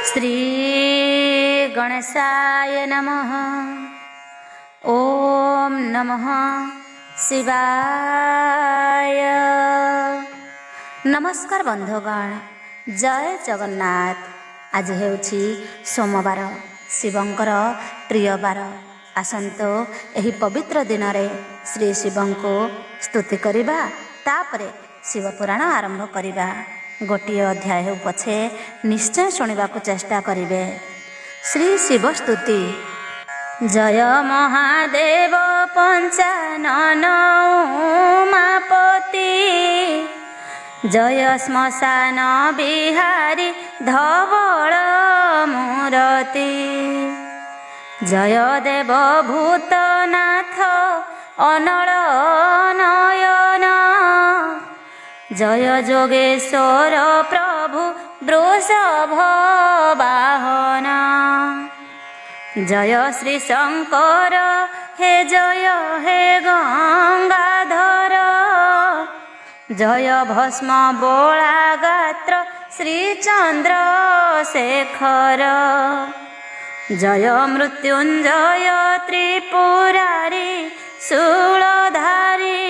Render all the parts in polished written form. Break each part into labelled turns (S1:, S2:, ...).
S1: श्री गणेशाय नमः। ओम नमः शिवाय। नमस्कार बंधुगण, जय जगन्नाथ। आज हेउछि सोमवार, शिवंकर प्रिय बार। आसंतो एही पवित्र दिन रे श्री शिवं को स्तुति करिबा, तापरे शिव पुराण आरंभ करिबा। गोटिए अध्याय हेउ पछे निश्चय शुणिबा को चेष्टा करिवे। श्री शिव स्तुति। जय महादेव पंचानन उमापति, जय श्मशान बिहारी धवल मूरति, जय देव भूतनाथ अनल नयन, जय जोगेश्वर प्रभु वृषभ वाहन, जय श्री शंकर हे जय हे गंगाधर, जय भस्म बोला गात्र श्री चंद्रशेखर, जय मृत्युंजय त्रिपुरारी शूलधारी,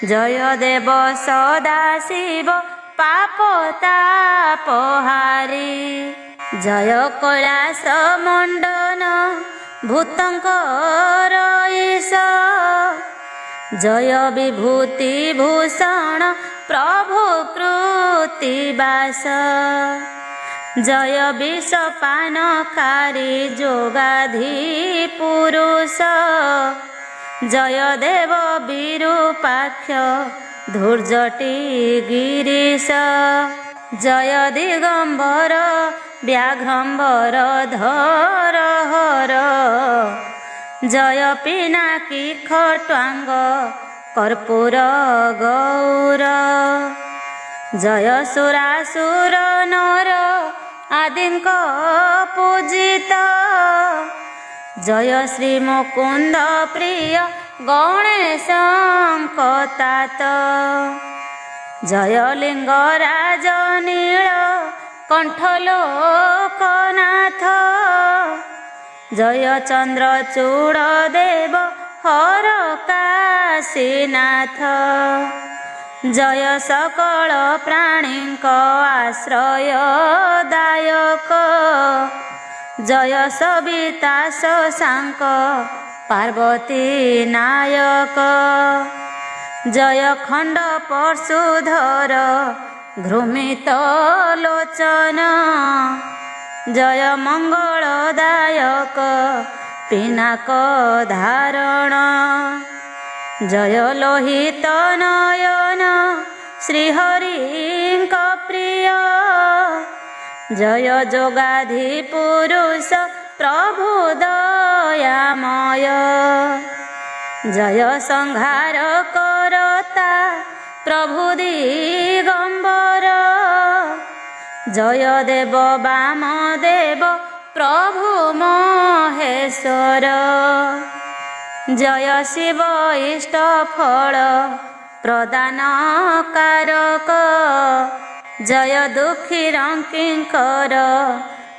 S1: जय देव सदाशिव पापतापहारी, जय कैलास मंडन भूतंकर ईश, जय विभूति भूषण प्रभु कृतिबास, जय विषपानकारी जोगाधि पुरुष, जय देव विरूपाक्ष धूर्जटी गिरीश, जय दिगंबर व्याघ्रंबर धर हर, जय पिनाकी खट्वांग कर्पूर गौर, जय सुरासुर नर आदिंक पूजित, जय श्री मुकुंद प्रिय गणेशंकतात, जय लिंगराज नील कंठलोकनाथ, जय चंद्रचूड़ देव हर काशीनाथ, जय सकल प्राणीक आश्रय दायक, जय सविता शशांक पार्वती नायक, जय खंड परशुधर घृमित लोचन, जय मंगलदायक पिनाक धारण, जय लोहित नयन श्रीहरिंक प्रिय, जय जोगाधि पुरुष प्रभु दयामय, जय संहार करता प्रभु दिगंबर, जय देव वामदेव प्रभु महेश्वर, जय शिव इष्ट फल प्रदान कारक, जय दुखी रंकिंकर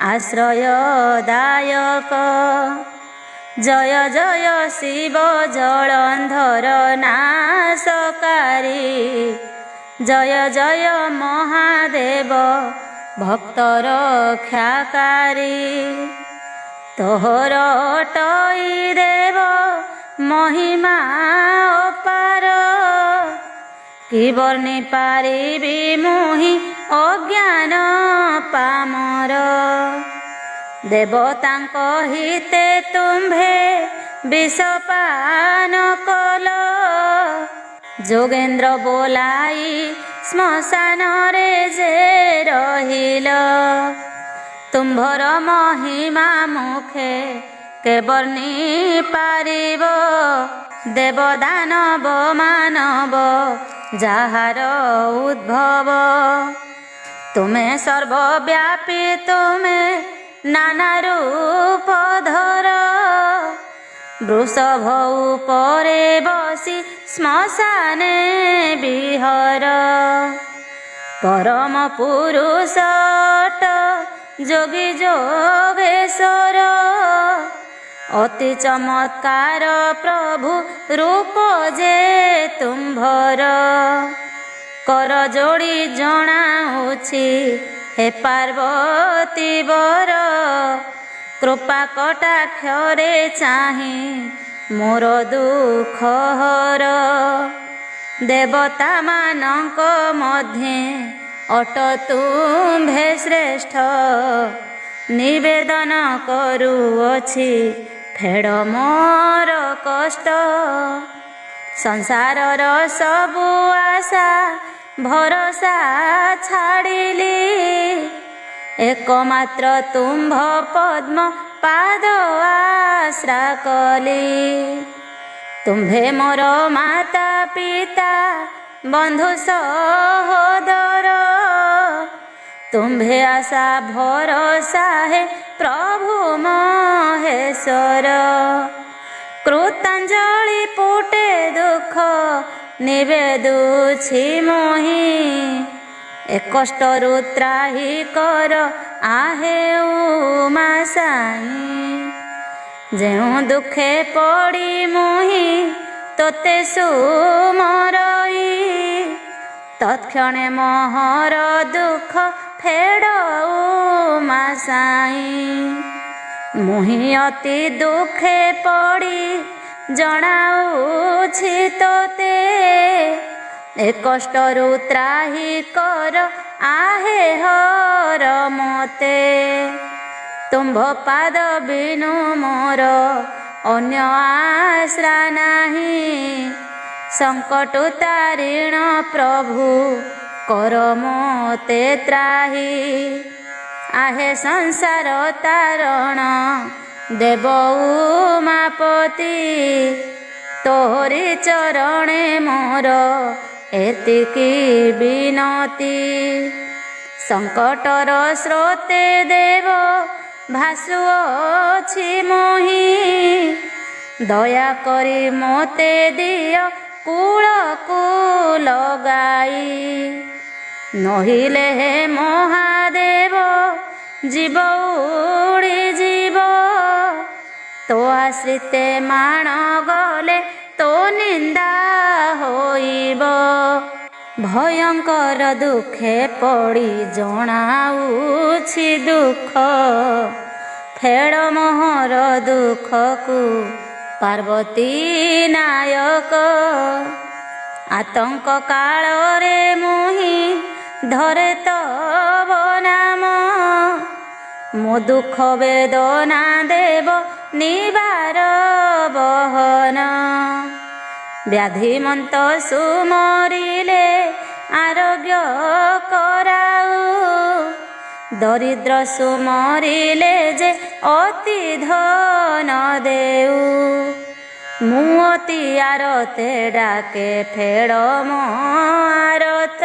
S1: आश्रय दायक, जय जय शिव जलंधर नाशकारी, जय जय महादेव भक्त रक्षाकारी, तोहर अटई देव महिमा अपार, कि वर्णि पारिबी मुहि अज्ञान पामर, देवतांक हिते तुम्भे विषपान कल, जोगेन्द्र बोलाई श्मशान रे जे रहिल, तुम्भर महिमा मुखे के वर्णि पारिब, देव दानव मानव जाहार उद्भव, तुमे सर्वव्यापी तुमे नाना रूप धर, वृषभ उपरे बसी श्मशाने विहर, परम पुरुष ଯୋଗୀ ଯୋଗେଶ୍ୱର ଅତି ଚମତ୍କାର ପ୍ରଭୁ ରୂପ ଯେ ତୁମ୍ଭର। କର ଯୋଡ଼ି ଜଣାଉଛି ହେ ପାର୍ବତୀ ବର, କୃପା କଟାକ୍ଷରେ ଚାହିଁ ମୋର ଦୁଃଖ ହର। ଦେବତା ମାନଙ୍କ ମଧ୍ୟେ ଅଟ ତୁମ୍ଭେ ଶ୍ରେଷ୍ଠ, ନିବେଦନ କରୁଅଛି ଫେଡ଼ ମୋର କଷ୍ଟ। ସଂସାରର ସବୁ ଆଶା ଭରସା ଛାଡ଼ିଲି, ଏକମାତ୍ର ତୁମ୍ଭ ପଦ୍ମ ପାଦ ଆଶ୍ରା କଲି। ତୁମ୍ଭେ ମୋର ମାତା ପିତା ବନ୍ଧୁ ସହୋଦର, ତୁମ୍ଭେ ଆଶା ଭରସା ହେ ପ୍ରଭୁ ମହେଶ୍ୱର। କୃତାଞ୍ଜଳି ପୁଟେ ଦୁଃଖ ନିବେଦୁଛି ମୁହିଁ, ଏ କଷ୍ଟରୁ ତ୍ରାହି କର ଆହେ ଉମା ସାଇଁ। ଯେଉଁ ଦୁଃଖେ ପଡ଼ି ମୁହିଁ ତୋତେ ସୁମରଇ, ତତ୍କ୍ଷଣେ ମୋହର ଦୁଃଖ ଫେଡ଼ ଉମା ସାଇଁ। ମୁହିଁ ଅତି ଦୁଃଖେ ପଡ଼ି ଜଣାଉଛି ତୋତେ, ଏ କଷ୍ଟରୁ ତ୍ରାହି କର ଆହେ ହର ମୋତେ। ତୁମ୍ଭ ପାଦ ବିନୁ ମୋର ଅନ୍ୟ ଆଶ୍ରା ନାହିଁ, ସଙ୍କଟ ତାରିଣ ପ୍ରଭୁ କର ମୋତେ ତ୍ରାହି। ଆହେ ସଂସାର ତାରଣ ଦେବ ଉମାପତି, ତୋରି ଚରଣେ ମୋର ଏତିକି ବିନତି। ସଙ୍କଟର ସ୍ରୋତେ ଦେବ ଭାସୁଅଛି ମୁହିଁ, ଦୟା କରି ମୋତେ ଦିଅ କୂଳକୁ ଲଗାଇ। ନହିଲେ ହେ ମହାଦେବ ଜୀବ ଉଡ଼ିଯିବ, ତୋ ଆଶ୍ରିତେ ମାଣ ଗଲେ ତୋ ନିନ୍ଦା ହୋଇବ। ଭୟଙ୍କର ଦୁଃଖେ ପଡ଼ି ଜଣାଉଛି ଦୁଃଖ, ଫେଡ଼ ମୋହର ଦୁଃଖକୁ ପାର୍ବତୀ ନାୟକ। ଆତଙ୍କ କାଳରେ ମୁହିଁ ଧରେ ତବ ନାମ, ମୋ ଦୁଃଖ ବେଦନା ଦେବ ନିବାର ବହନ। ବ୍ୟାଧିମନ୍ତ ସୁମରିଲେ ଆରୋଗ୍ୟ କରାଉ, ଦରିଦ୍ର ସୁମରିଲେ ଯେ ଅତି ଧନ ଦେଉ। ମୁଁ ଅତି ଆରତେ ଡାକେ ଫେଡ଼ ମୋ ଆରତ,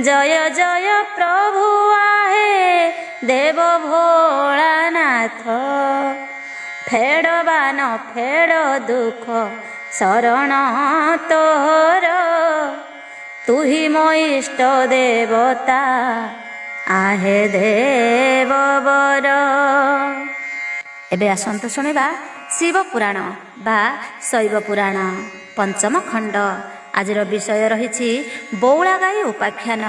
S1: ଜୟ ଜୟ ପ୍ରଭୁ ଆହେ ଦେବ ଭୋଳାନାଥ। ଫେଡ଼ ବାନ ଫେଡ଼ ଦୁଃଖ ଶରଣ ତୋର, ତୁହି ମୋ ଇଷ୍ଟ ଦେବତା ଆହେ ଦେବବର। ଏବେ ଆସନ୍ତୁ ଶୁଣିବା ଶିବ ପୁରାଣ ବା ଶୈବ ପୁରାଣ ପଞ୍ଚମ ଖଣ୍ଡ। ଆଜିର ବିଷୟ ରହିଛି ବଉଳାଗାଈ ଉପାଖ୍ୟାନ।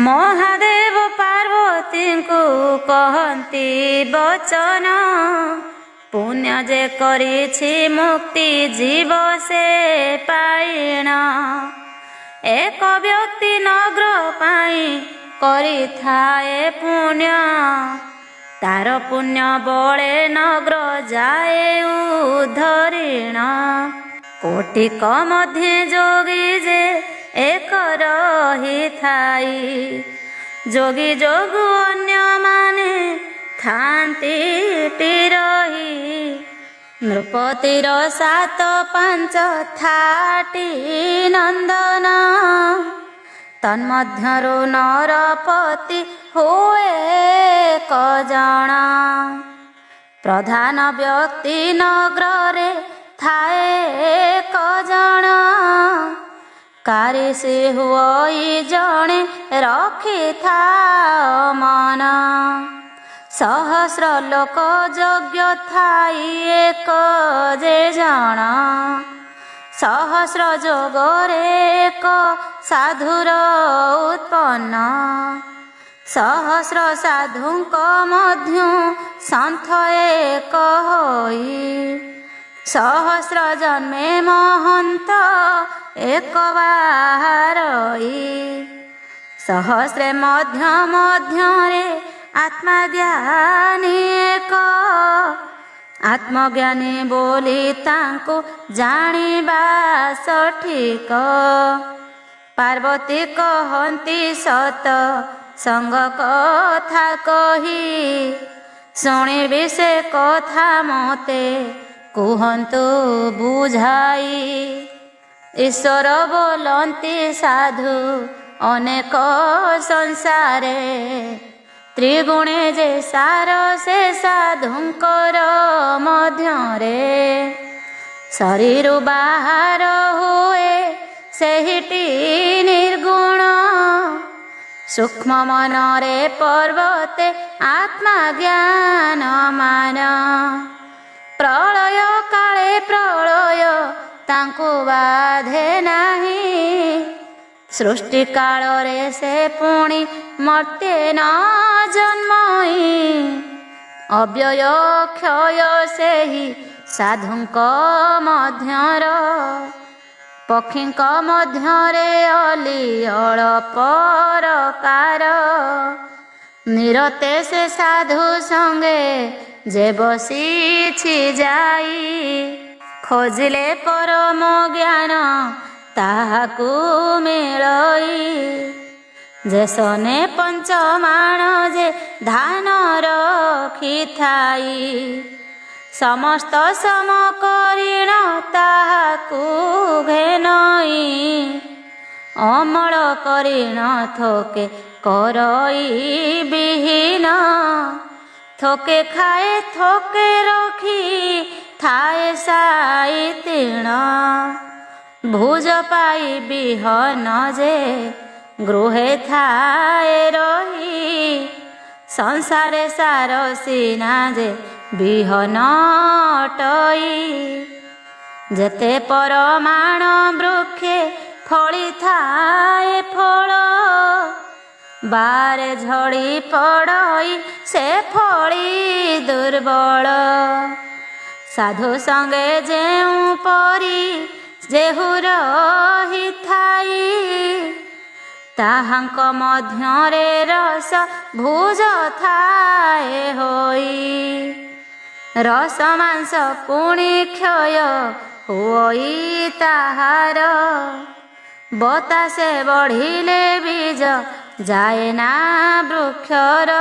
S1: ମହାଦେବ ପାର୍ବତୀଙ୍କୁ କହନ୍ତି ବଚନ, ପୁଣ୍ୟ ଯେ କରିଛି ମୁକ୍ତି ଯିବ ସେ ପାଇଣ। ଏକ ବ୍ୟକ୍ତି ନଗ୍ର ପାଇଁ କରିଥାଏ ପୁଣ୍ୟ, ତାର ପୁଣ୍ୟ ବଳେ ନଗ୍ର ଯାଏ ଉଦ୍ଧରିଣ। କୋଟିକ ମଧ୍ୟେ ଯୋଗୀ ଯେ ଏକ ରହିଥାଇ, ଯୋଗୀ ଯୋଗୁ ଅନ୍ୟମାନେ ଥାନ୍ତି ଟିରହି। ନୃପତିର 7 5 ଥାଟି ନନ୍ଦନ, ତନ୍ମଧ୍ୟରୁ ନରପତି ହୁଏ ଏକ ଜଣ। ପ୍ରଧାନ ବ୍ୟକ୍ତି ନଗ୍ରରେ ଥାଏ ଏକ ଜଣ, କାରିସି ହୁଅଇ ଜଣେ ରଖିଥାଅ ମନ। ସହସ୍ର ଲୋକ ଯୋଗ୍ୟ ଥାଇ ଏକ ଯେ ଜଣ। ସହସ୍ର ଯୋଗରେ ଏକ ସାଧୁର ଉତ୍ପନ୍ନ। ସହସ୍ର ସାଧୁଙ୍କ ମଧ୍ୟୁ ସନ୍ଥ ଏକ ହୋଇ। ସହସ୍ର ଜନ୍ମେ ମହନ୍ତ ଏକ ବାହାରଇ। ସହସ୍ରେ ମଧ୍ୟରେ ଆତ୍ମଜ୍ଞାନୀ ଏକ। ଆତ୍ମଜ୍ଞାନୀ ବୋଲି ତାଙ୍କୁ ଜାଣିବା ସଠିକ। ପାର୍ବତୀ କହନ୍ତି ସତ ସଙ୍ଗ କଥା କହି। ଶୁଣିବି ସେ କଥା ମୋତେ କୁହନ୍ତୁ ବୁଝାଇ। ଈଶ୍ୱର ବୋଲନ୍ତି ସାଧୁ ଅନେକ ସଂସାରେ। ତ୍ରିଗୁଣେ ଯେ ସାର ସେ ସାଧୁଙ୍କର ମଧ୍ୟରେ। ଶରୀରୁ ବାହାର ହୁଏ ସେହିଟି ନିର୍ଗୁଣ। ସୂକ୍ଷ୍ମ ମନରେ ପର୍ବତେ ଆତ୍ମା ଜ୍ଞାନ ମାନ। ପ୍ରଳୟ କାଳେ ପ୍ରଳୟ ତାଙ୍କୁ ବାଧେ ନାହିଁ। ସୃଷ୍ଟି କାଳରେ ସେ ପୁଣି ମର୍ତ୍ତେ ନ ଜନ୍ମଇ। ଅବ୍ୟୟ କ୍ଷୟ ସେହି ସାଧୁଙ୍କ ମଧ୍ୟର। ପକ୍ଷୀଙ୍କ ମଧ୍ୟରେ ଅଲି ଅଳପ ପ୍ରକାର। ନିରତେ ସେ ସାଧୁ ସଙ୍ଗେ ଯେ ବସିଛି ଯାଇ। ଖୋଜିଲେ ପରମ ଜ୍ଞାନ ତାହାକୁ ମିଳଇ। ଯେ ସନେ ପଞ୍ଚମାଣ ଯେ ଧାନ ରଖିଥାଇ। ସମସ୍ତ ସମ କରିଣ ତାହାକୁ ଘେନଇ। ଅମଳ କରିଣ ଥୋକେ କରଇ ବିହୀନ। ଥୋକେ ଖାଏ ଥୋକେ ରଖି ଥାଏ ସାଇ ତିଣ। ଭୁଜ ପାଇ ବିହନ ଯେ ଗୃହେ ଥାଏ ରହି। ସଂସାରେ ସାର ସିନା ଯେ ବିହନ ଅଟଇ। ଯେତେ ପରମାଣ ବୃକ୍ଷେ ଫଳିଥାଏ ଫଳ। ବାରେ ଝଡ଼ି ପଡ଼ଇ ସେ ଫଳି ଦୁର୍ବଳ। ସାଧୁ ସଙ୍ଗେ ଯେଉଁ ପରି ଯେହୁ ରହିଥାଇ। ତାହାଙ୍କ ମଧ୍ୟରେ ରସ ଭୁଜ ଥାଏ ହୋଇ। ରସ ମାଂସ ପୁଣି କ୍ଷୟ ହୁଅଇ ତାହାର। ବତାସେ ବଢ଼ିଲେ ବୀଜ ଯାଏ ନା ବୃକ୍ଷର।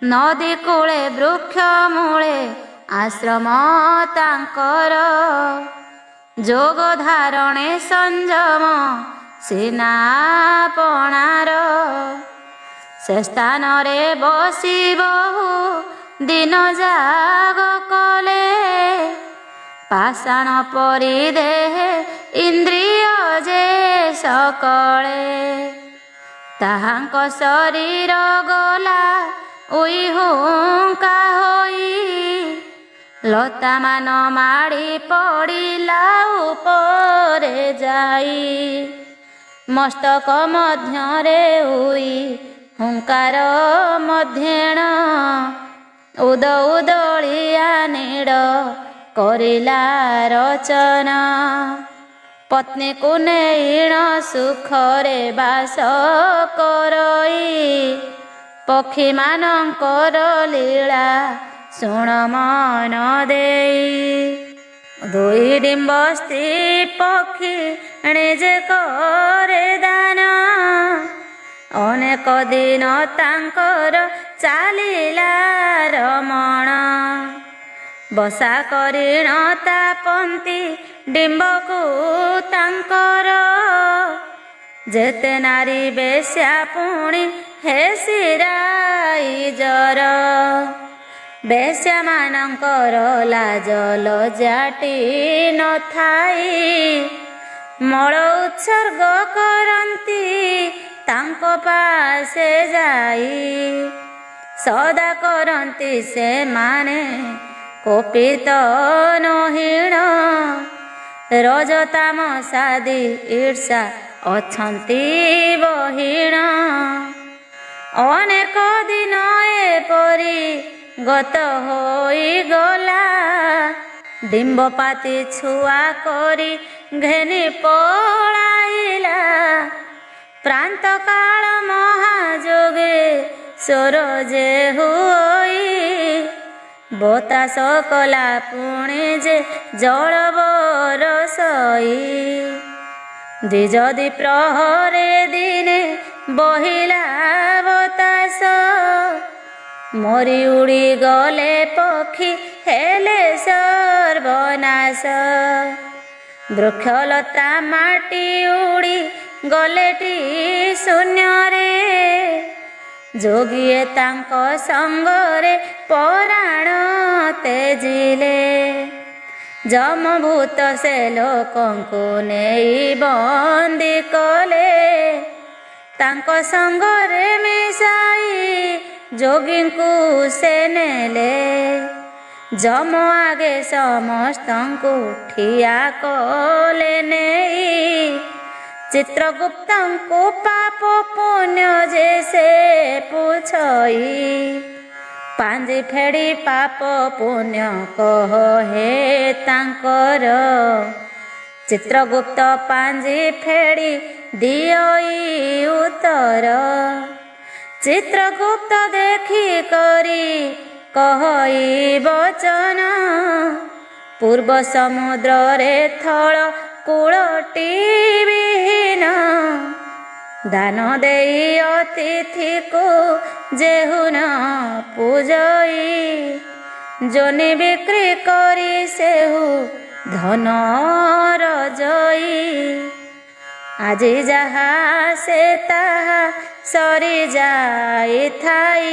S1: ନଦୀ କୂଳେ ବୃକ୍ଷ ମୂଳେ ଆଶ୍ରମ ତାଙ୍କର। ଯୋଗ ଧାରଣେ ସଂଯମ ସିନା ପଣାର। ସେ ସ୍ଥାନରେ ବସି ବହୁ ଦିନ ଯାଗ କଲେ। ପାଷାଣ ପରି ଦେହେ ଇନ୍ଦ୍ରିୟ ଯେ ସକଳେ। ତାହାଙ୍କ ଶରୀର ଗଲା ଉଇ ହୁଙ୍କା ହୋଇ। ଲତାମାନ ମାଡ଼ି ପଡ଼ିଲା ଉପରେ ଯାଇ। ମସ୍ତକ ମଧ୍ୟରେ ଉଇ ହୁଙ୍କାର ମଧ୍ୟେଣ। ଉଦ ଉଦଳିଆ ନୀଡ଼ କରିଲା ରଚନା। ପତ୍ନୀକୁ ନେଇଣ ସୁଖରେ ବାସ କରଇ। ପକ୍ଷୀମାନଙ୍କର ଲୀଳା ଶୁଣ ମନ ଦେଇ। ଦୁଇ ଡିମ୍ବ ସ୍ତ୍ରୀ ପକ୍ଷୀ ନିଜେ କରେ ଦାନ। ଅନେକ ଦିନ ତାଙ୍କର ଚାଲିଲା ରମଣ। ବସା କରିଣ ତାପନ୍ତି ଡିମ୍ବକୁ ତାଙ୍କର। ଯେତେ ନାରୀ ବେଶ୍ୟା ପୁଣି ହେ ଶିରାଇ ଜର। ବେଶ୍ୟାମାନଙ୍କର ଲାଜ ଲଜାଟି ନଥାଇ। ମଳ ଉତ୍ସର୍ଗ କରନ୍ତି ତାଙ୍କ ପାଶେ ଯାଇ। ସଦା କରନ୍ତି ସେମାନେ କୋପିତ ନହୀଣ। ରଜ ତାମସାଦି ଈର୍ଷା ଅଛନ୍ତି ବହିଣ। ଅନେକ ଦିନ ଏପରି ଗତ ହୋଇଗଲା। ଡିମ୍ବପାତି ଛୁଆ କରି ଘେନି ପଳାଇଲା। ପ୍ରାନ୍ତ କାଳ ମହାଯୋଗେ ସ୍ୱର ଯେ ହୋଇ। ବତାସ କଲା ପୁଣି ଯେ ଜଳ ବରଷଇ। ଦ୍ୱିଜଦି ପ୍ରହରେ ଦିନେ ବହିଲା ବତାସ। ମରି ଉଡ଼ି ଗଲେ ପକ୍ଷୀ ହେଲେ ସର୍ବନାଶ। ବୃକ୍ଷଲତା ମାଟି ଉଡ଼ି ଗଲେଟି ଶୂନ୍ୟରେ। ଯୋଗିଏ ତାଙ୍କ ସଙ୍ଗରେ ପରାଣ ତେଜିଲେ। ଯମଭୂତ ସେ ଲୋକଙ୍କୁ ନେଇ ବନ୍ଦୀ କଲେ। ତାଙ୍କ ସଙ୍ଗରେ ମିଶାଇ ଯୋଗୀଙ୍କୁ ସେ ନେଲେ। ଯମ ଆଗେ ସମସ୍ତଙ୍କୁ ଠିଆ କଲେ ନେଇ। ଚିତ୍ରଗୁପ୍ତଙ୍କୁ ପାପ ପୁଣ୍ୟ ଯେ ସେ ପୁଛଇ। ପାଞ୍ଜି ଫେଡ଼ି ପାପ ପୁଣ୍ୟ କହ ହେ ତାଙ୍କର। ଚିତ୍ରଗୁପ୍ତ ପାଞ୍ଜି ଫେଡ଼ି ଦିଅଇ ଉତ୍ତର। ଚିତ୍ରଗୁପ୍ତ ଦେଖି କରି କହଇ ବଚନ। ପୂର୍ବ ସମୁଦ୍ରରେ ଥଳ କୂଳଟି ବିହୀନ। ଦାନ ଦେଇ ଅତିଥିକୁ ଯେହୁନ ପୂଜଇ। ଜୋନି ବିକ୍ରି କରି ସେହୁ ଧନର ଜଇ। ଆଜି ଯାହା ସେ ତାହା ସରି ଯାଇଥାଇ।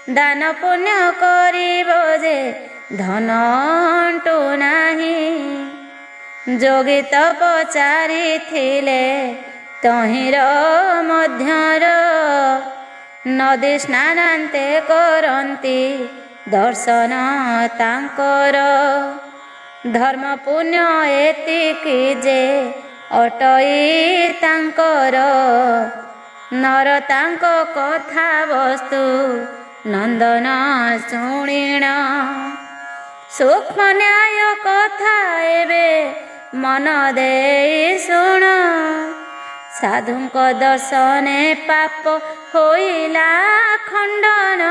S1: ଦାନ ପୁଣ୍ୟ କରିବ ଯେ ଧନ ଅଣ୍ଟୁ ନାହିଁ। ଯୋଗୀ ତ ପଚାରିଥିଲେ ତହିଁର ମଧ୍ୟର। ନଦୀ ସ୍ନାନାନ୍ତେ କରନ୍ତି ଦର୍ଶନ ତାଙ୍କର। ଧର୍ମ ପୁଣ୍ୟ ଏତିକି ଯେ ଅଟଇ ତାଙ୍କର। ନର ତାଙ୍କ କଥା ବସ୍ତୁ ନନ୍ଦନ ଶୁଣିଣ। ସୂକ୍ଷ୍ମ ନ୍ୟାୟ କଥା ଏବେ ମନ ଦେଇ ଶୁଣ। ସାଧୁଙ୍କ ଦର୍ଶନେ ପାପ ହୋଇଲା ଖଣ୍ଡନ।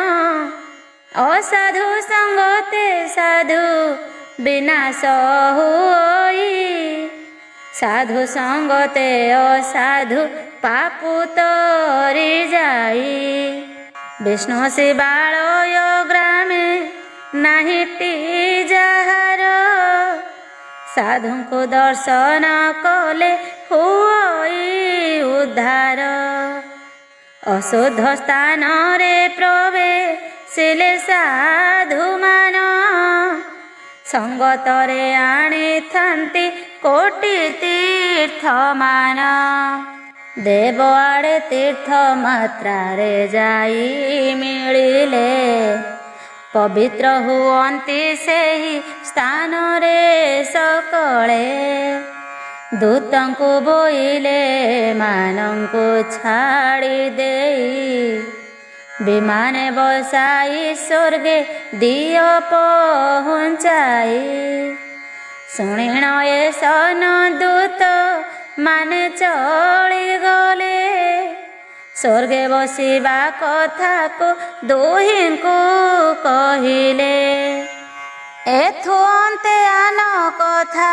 S1: ଅସାଧୁ ସଙ୍ଗତେ ସାଧୁ ବିନାଶ ହୋଇ। ସାଧୁ ସଙ୍ଗତେ ଅସାଧୁ ପାପୁ ତରି ଯାଇ। ବିଷ୍ଣୁ ଶିବାଳୟ ଗ୍ରାମେ ନାହିଁଟି ଯାହାର। ସାଧୁଙ୍କୁ ଦର୍ଶନ କଲେ ହୁଅଇ ଉଦ୍ଧାର। ଅଶୁଦ୍ଧ ସ୍ଥାନରେ ପ୍ରବେଶିଲେ ସାଧୁମାନ। ସଙ୍ଗତରେ ଆଣିଥାନ୍ତି କୋଟି ତୀର୍ଥମାନ। ଦେବ ଆଡ଼େ ତୀର୍ଥ ମାତ୍ରାରେ ଯାଇ ମିଳିଲେ। ପବିତ୍ର ହୁଅନ୍ତି ସେହି ସ୍ଥାନରେ ସକଳେ। ଦୂତଙ୍କୁ ବୋଇଲେ ମାନଙ୍କୁ ଛାଡ଼ି ଦେଇ। ବିମାନେ ବସାଇ ସ୍ୱର୍ଗେ ଦିଅ ପହୁଞ୍ଚାଇ। ଶୁଣିଣ ଏ ସନ ଦୂତ ମାନେ ଚଳିଗଲେ। ସ୍ୱର୍ଗେ ବସିବା କଥାକୁ ଦୁହିଁଙ୍କୁ କହିଲେ। ଏଥୁ ଅନ୍ତେ ଆନ କଥା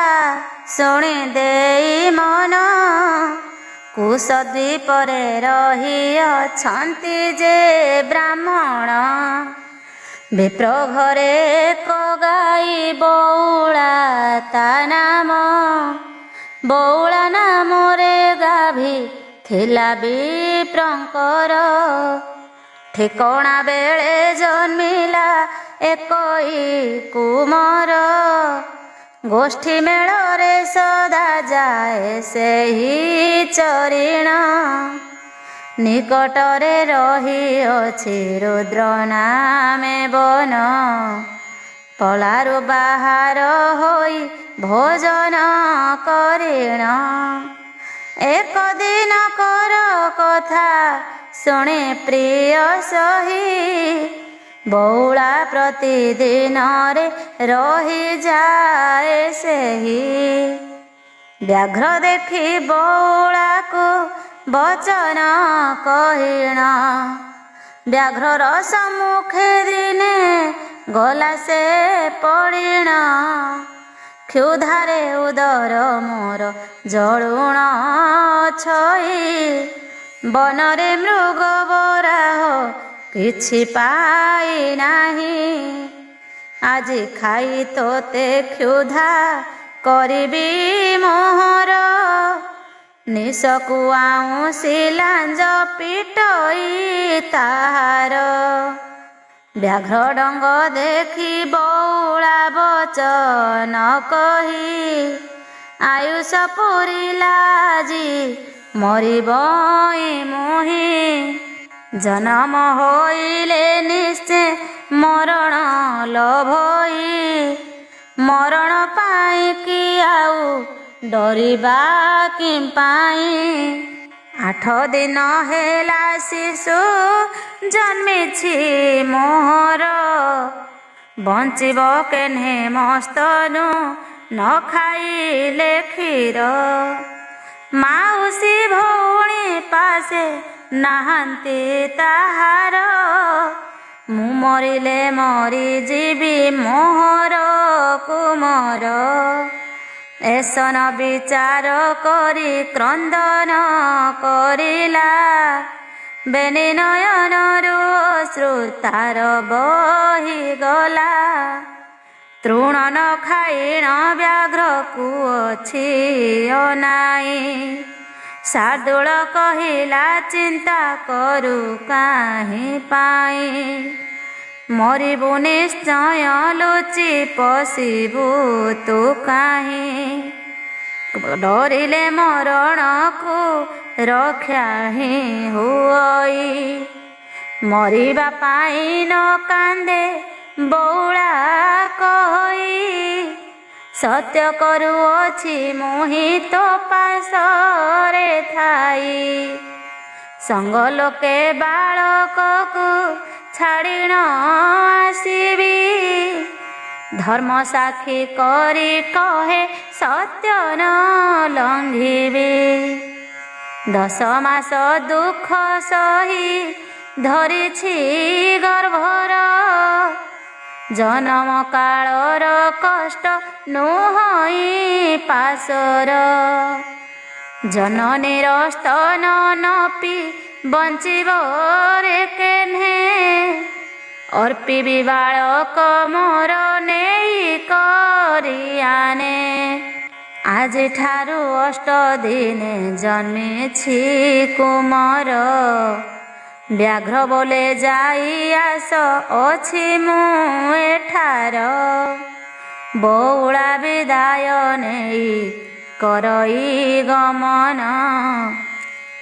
S1: ଶୁଣି ଦେଇ ମନ। କୁଶ ଦ୍ୱୀପରେ ରହିଅଛନ୍ତି ଯେ ବ୍ରାହ୍ମଣ। ବିପ୍ର ଘରେ ଏକ ଗାଈ ବଉଳା ତା ନାମ। ବଉଳା ନାମରେ ଗାଭୀ ଥିଲା ବିପ୍ରଙ୍କର। ଠିକଣା ବେଳେ ଜନ୍ମିଲା ଏକଇ କୁମର। ଗୋଷ୍ଠୀ ମେଳରେ ସଦା ଯାଏ ସେହି ଚରିଣ। ନିକଟରେ ରହିଅଛି ରୁଦ୍ର ନାମେ ବନ। ପଳାରୁ ବାହାର ହୋଇ ଭୋଜନ କରିଣ। ଏକ ଦିନ କର କଥା ଶୁଣି ପ୍ରିୟ ସହି। ବଉଳା ପ୍ରତିଦିନରେ ରହିଯାଏ ସେହି। ବ୍ୟାଘ୍ର ଦେଖି ବଉଳାକୁ ବଚନ କହିଣ। ବ୍ୟାଘ୍ରର ସମ୍ମୁଖେ ଦିନେ ଗଲା ସେ ପଡ଼ିଣ। କ୍ଷୁଧାରେ ଉଦର ମୋର ଜଳୁଣ ଛଇ। ବନରେ ମୃଗ ବରାହ କିଛି ପାଇ ନାହିଁ। ଆଜି ଖାଇ ତୋତେ କ୍ଷୁଧା କରିବି ମୋହର। ନିଶକୁ ଆଉଁସି ଲାଞ୍ଜ ପିଟଇ ତାହାର। ବ୍ୟାଘ୍ର ଡଙ୍ଗ ଦେଖି ବଉଳା ବଚନ କହି। ଆୟୁଷ ପୁରିଲା ଆଜି ମରିବଇ ମୁହିଁ। ଜନମ ହୋଇଲେ ନିଶ୍ଚେ ମରଣ ଲୋଭଇ। ମରଣ ପାଇଁ କି ଆଉ ଡରିବା କି ପାଇଁ। 8 ଦିନ ହେଲା ଶିଶୁ ଜନ୍ମିଛି ମୋହର। ବଞ୍ଚିବ କେହ୍ନେ ମସ୍ତନୁ ନ ଖାଇଲେ କ୍ଷୀର। ମାଉସୀ ଭଉଣୀ ପାଶେ ନାହାନ୍ତି ତାହାର। ମୁଁ ମରିଲେ ମରିଯିବି ମୋହର କୁମର। ଏସନ ବିଚାର କରି କ୍ରନ୍ଦନ କରିଲା। ବେନି ନୟନରୁ ଅଶ୍ରୁ ତାର ବହିଗଲା। ତୃଣ ନ ଖାଇଣ ବ୍ୟାଘ୍ରକୁ ଅଛି ଅନାଇ। ଶାର୍ଦୁଳ କହିଲା ଚିନ୍ତା କରୁ କାହିଁ ପାଇଁ। ମରିବୁ ନିଶ୍ଚୟ ଲୁଚି ପଶିବୁ ତୁ କାହିଁ। ଡରିଲେ ମରଣକୁ ରକ୍ଷା ହିଁ ହୁଅଇ। ମରିବା ପାଇଁ ନ କାନ୍ଦେ ବଉଳା କହି। ସତ୍ୟ କରୁଅଛି ମୁହିଁ ତୋ ପାଶରେ ଥାଇ। ସଙ୍ଗ ଲୋକେ ବାଳକକୁ ଛାଡ଼ିଣ ଆସିବି। ଧର୍ମ ସାକ୍ଷୀ କରି କହେ ସତ୍ୟ ନ ଲଙ୍ଘିବି। 10 ମାସ ଦୁଃଖ ସହି ଧରିଛି ଗର୍ଭର। ଜନମ କାଳର କଷ୍ଟ ନୁହଁଇ ପାଶର। ଜନନୀର ସ୍ତନ ନ ପି ବଞ୍ଚିବ ରେ କେହ୍ନେ। ଅର୍ପିବି ବାଳକ ମୋର ନେଇ କରି ଆନେ। ଆଜିଠାରୁ 8 ଦିନେ ଜନ୍ମିଛି କୁମର। ବ୍ୟାଘ୍ର ବୋଲେ ଯାଇ ଆସ ଅଛି ମୁଁ ଏଠାର। ବଉଳା ବିଦାୟ ନେଇ କରଇ ଗମନ।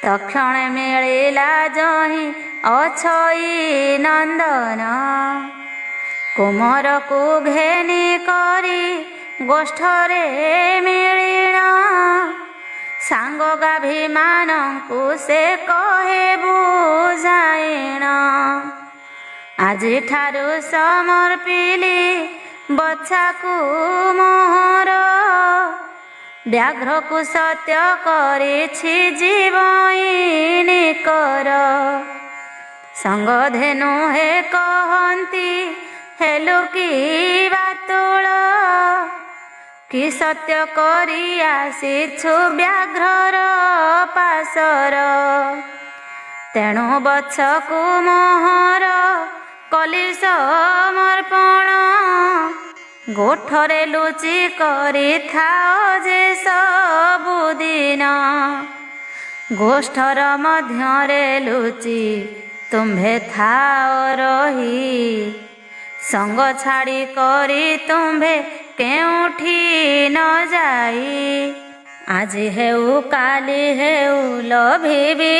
S1: ତକ୍ଷଣେ ମିଳିଲା ଯହିଁ ଅଛଇ ନନ୍ଦନ। କୁମରକୁ ଘେନି କରି ଗୋଷ୍ଠରେ ମିଳିଣ। ସାଙ୍ଗ ଗାଭୀମାନଙ୍କୁ ସେ କହେ ବୁଝାଇଣ। ଆଜିଠାରୁ ସମର୍ପିଲି ବଛାକୁ ମୋହର। ବ୍ୟାଘ୍ରକୁ ସତ୍ୟ କରିଛି ଜୀବଇ ନିକର। ସଙ୍ଗଧେନୁ ହେ କହନ୍ତି ହେଲୁ କି ବାତୁଳ। କି ସତ୍ୟ କରି ଆସିଛୁ ବ୍ୟାଘ୍ରର ପାଶର। ତେଣୁ ବଛକୁ ମୋହର କଲି ସମର୍ପଣ। ଗୋଠରେ ଲୁଚି କରିଥାଅ ଯେ ସବୁଦିନ। ଗୋଷ୍ଠର ମଧ୍ୟରେ ଲୁଚି ତୁମ୍ଭେ ଥାଅ ରହି। ସଙ୍ଗ ଛାଡ଼ି କରି ତୁମ୍ଭେ କେଉଁଠି ନ ଯାଇ। ଆଜି ହେଉ କାଲି ହେଉ ଲୋଭିବି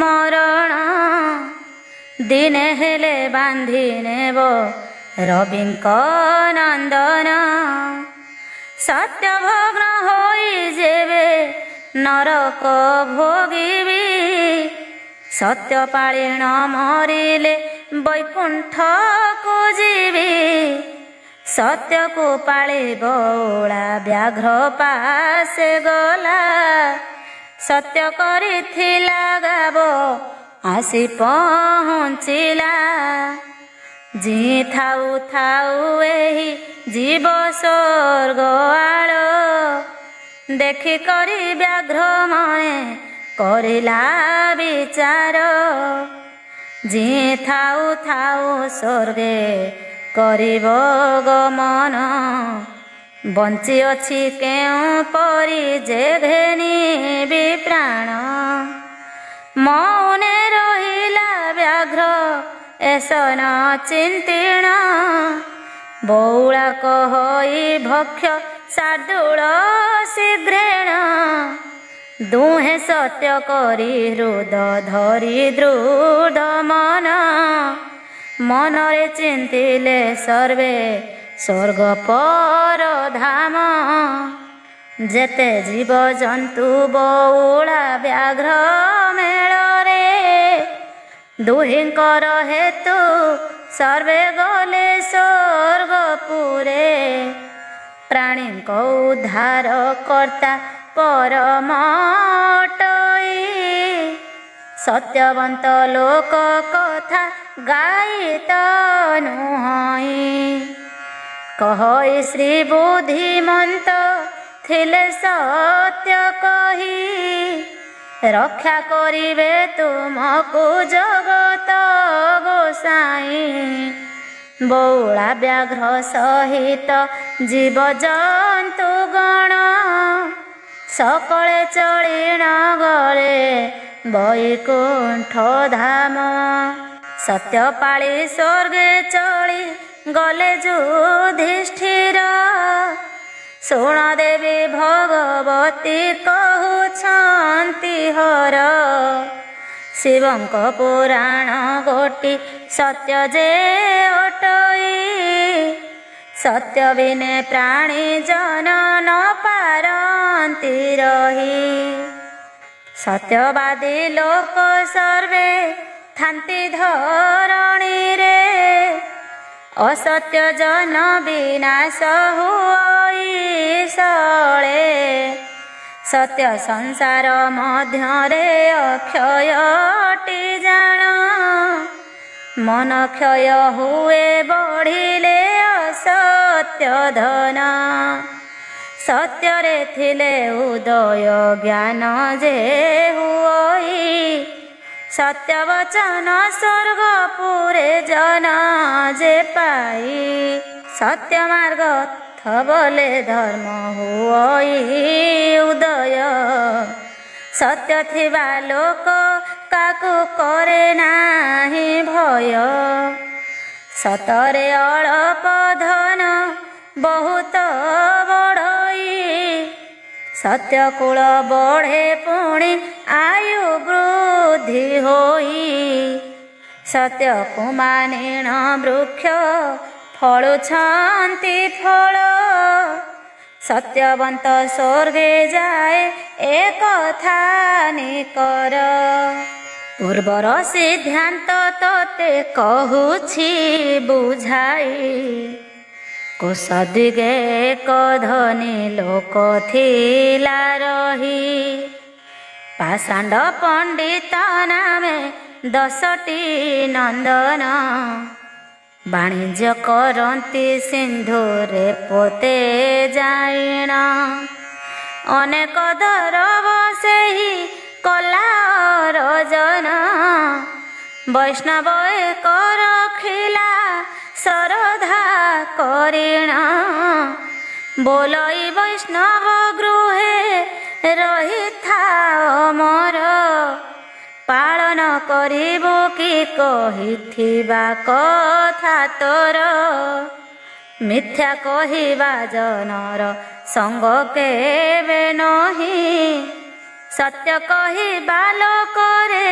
S1: ମରଣ, ଦିନେ ହେଲେ ବାନ୍ଧି ନେବ ରବିଙ୍କ ନନ୍ଦନ। ସତ୍ୟଭଗ୍ନ ହୋଇ ଯେବେ ନରକ ଭୋଗିବି, ସତ୍ୟପାଳିଣ ମରିଲେ ବୈକୁଣ୍ଠକୁ ଯିବି। ସତ୍ୟକୁ ପାଳି ବଉଳା ବ୍ୟାଘ୍ର ପାଶେ ଗଲା, ସତ୍ୟ କରିଥିଲା ଗାବ ଆସି ପହଞ୍ଚିଲା। ଯିଏ ଥାଉ ଥାଉ ଏହି ଜୀବ ସ୍ୱର୍ଗ ଆଳ, ଦେଖି କରି ବ୍ୟାଘ୍ର ମନେ କରିଲା ବିଚାର। ଯିଏ ଥାଉ ଥାଉ ସ୍ୱର୍ଗେ କରିବ ଗମନ, ବଞ୍ଚିଅଛି କେଉଁ ପରି ଯେ ଘେନିବି ପ୍ରାଣ। ମୌନେ ରହିଲା ବ୍ୟାଘ୍ର ଏସନ ଚିନ୍ତିଣ, ବଉଳା କହଇ ଭକ୍ଷ ଶାର୍ଦୂଳ ଶୀଘ୍ରେଣ। ଦୁହେଁ ସତ୍ୟ କରି ହୃଦ ଧରି ଦୃଢ଼ ମନ, ମନରେ ଚିନ୍ତିଲେ ସର୍ବେ ସ୍ୱର୍ଗ ପରଧାମ। ଯେତେ ଜୀବଜନ୍ତୁ ବଉଳା ବ୍ୟାଘ୍ର ମେଳରେ, ଦୁହିଁଙ୍କର ହେତୁ ସର୍ବେ ଗଲେ ସ୍ୱର୍ଗପୁରେ। ପ୍ରାଣୀଙ୍କ ଉଦ୍ଧାର କର୍ତ୍ତା ପରମଟଇ, ସତ୍ୟବନ୍ତ ଲୋକ କଥା ଗାଇ ତ ନୁହଁଇ। କହଇ ଶ୍ରୀ ବୁଦ୍ଧିମନ୍ତ ଥିଲେ ସତ୍ୟ କହି, ରକ୍ଷା କରିବେ ତୁମକୁ ଜଗତ ଗୋସାଇଁ। ବଉଳା ବ୍ୟାଘ୍ର ସହିତ ଜୀବଜନ୍ତୁ ଗଣ, ସକଳେ ଚଳିଣ ଗଲେ ବୈକୁଣ୍ଠ ଧାମ। ସତ୍ୟପାଳି ସ୍ୱର୍ଗେ ଚଳି ଗଲେ ଯୁଧିଷ୍ଠିର, ଶୁଣ ଦେବୀ ଭଗବତୀ କହୁଛନ୍ତି ହର। ଶିବଙ୍କ ପୁରାଣ ଗୋଟି ସତ୍ୟ ଯେ ଅଟଇ, ସତ୍ୟ ବିନେ ପ୍ରାଣୀ ଜନ ନ ପାରନ୍ତି ରହି। ସତ୍ୟବାଦୀ ଲୋକ ସର୍ବେ ଥାନ୍ତି ଧରଣୀରେ, ଅସତ୍ୟ ଜନ ବିନାଶ ହୁଅଇ ସଳେ। ସତ୍ୟ ସଂସାର ମଧ୍ୟରେ ଅକ୍ଷୟଟି ଜାଣ, ମନ କ୍ଷୟ ହୁଏ ବଢ଼ିଲେ ଅସତ୍ୟ ଧନ। ସତ୍ୟରେ ଥିଲେ ଉଦୟ ଜ୍ଞାନ ଯେ ହୁଅଇ, ସତ୍ୟ ବଚନ ସ୍ୱର୍ଗପୁରେ ଜନ ଯେ ପାଇ। ସତ୍ୟ ମାର୍ଗ ଥବଲେ ଧର୍ମ ହୁଅଇ ଉଦୟ, ସତ୍ୟ ଥିବା ଲୋକ କାକୁ କରେ ନାହିଁ ଭୟ। ସତରେ ଅଳପ ଧନ ବହୁତ ବଢ଼ଇ, ସତ୍ୟ କୂଳ ବଢ଼େ ପୁଣି ଆୟୁ ବୃଦ୍ଧି ହୋଇ। ସତ୍ୟ କୁମାନିଣ ବୃକ୍ଷ ଫଳୁଛନ୍ତି ଫଳ, ସତ୍ୟବନ୍ତ ସ୍ୱର୍ଗେ ଯାଏ ଏକଥା ନିକର। ପୂର୍ବର ସିଦ୍ଧାନ୍ତ ତୋତେ କହୁଛି ବୁଝାଇ, କୋଶ ଦିଗେ ଏକ ଧନୀ ଲୋକ ଥିଲା ରହି। ପାଷାଣ୍ଡ ପଣ୍ଡିତ ନାମେ 10ଟି ନନ୍ଦନ, ବାଣିଜ୍ୟ କରନ୍ତି ସିନ୍ଧୁରେ ପୋତେ ଯାଇଣ। ଅନେକ ଦରବ ସେହି କଲା ଅରଜନ, ବୈଷ୍ଣବ ଏକ ରଖିଲା ଶ୍ରଦ୍ଧା କରିଣ। ବୋଲଇ ବୈଷ୍ଣବ ଗୃହେ ରହିଥାଅ ମୋର, ପାଳନ କରିବୁ କି କହିଥିବା କଥା ତୋର। ମିଥ୍ୟା କହିବା ଜନର ସଙ୍ଗ କେବେ ନହିଁ। ସତ୍ୟ କହିବା ଲୋକରେ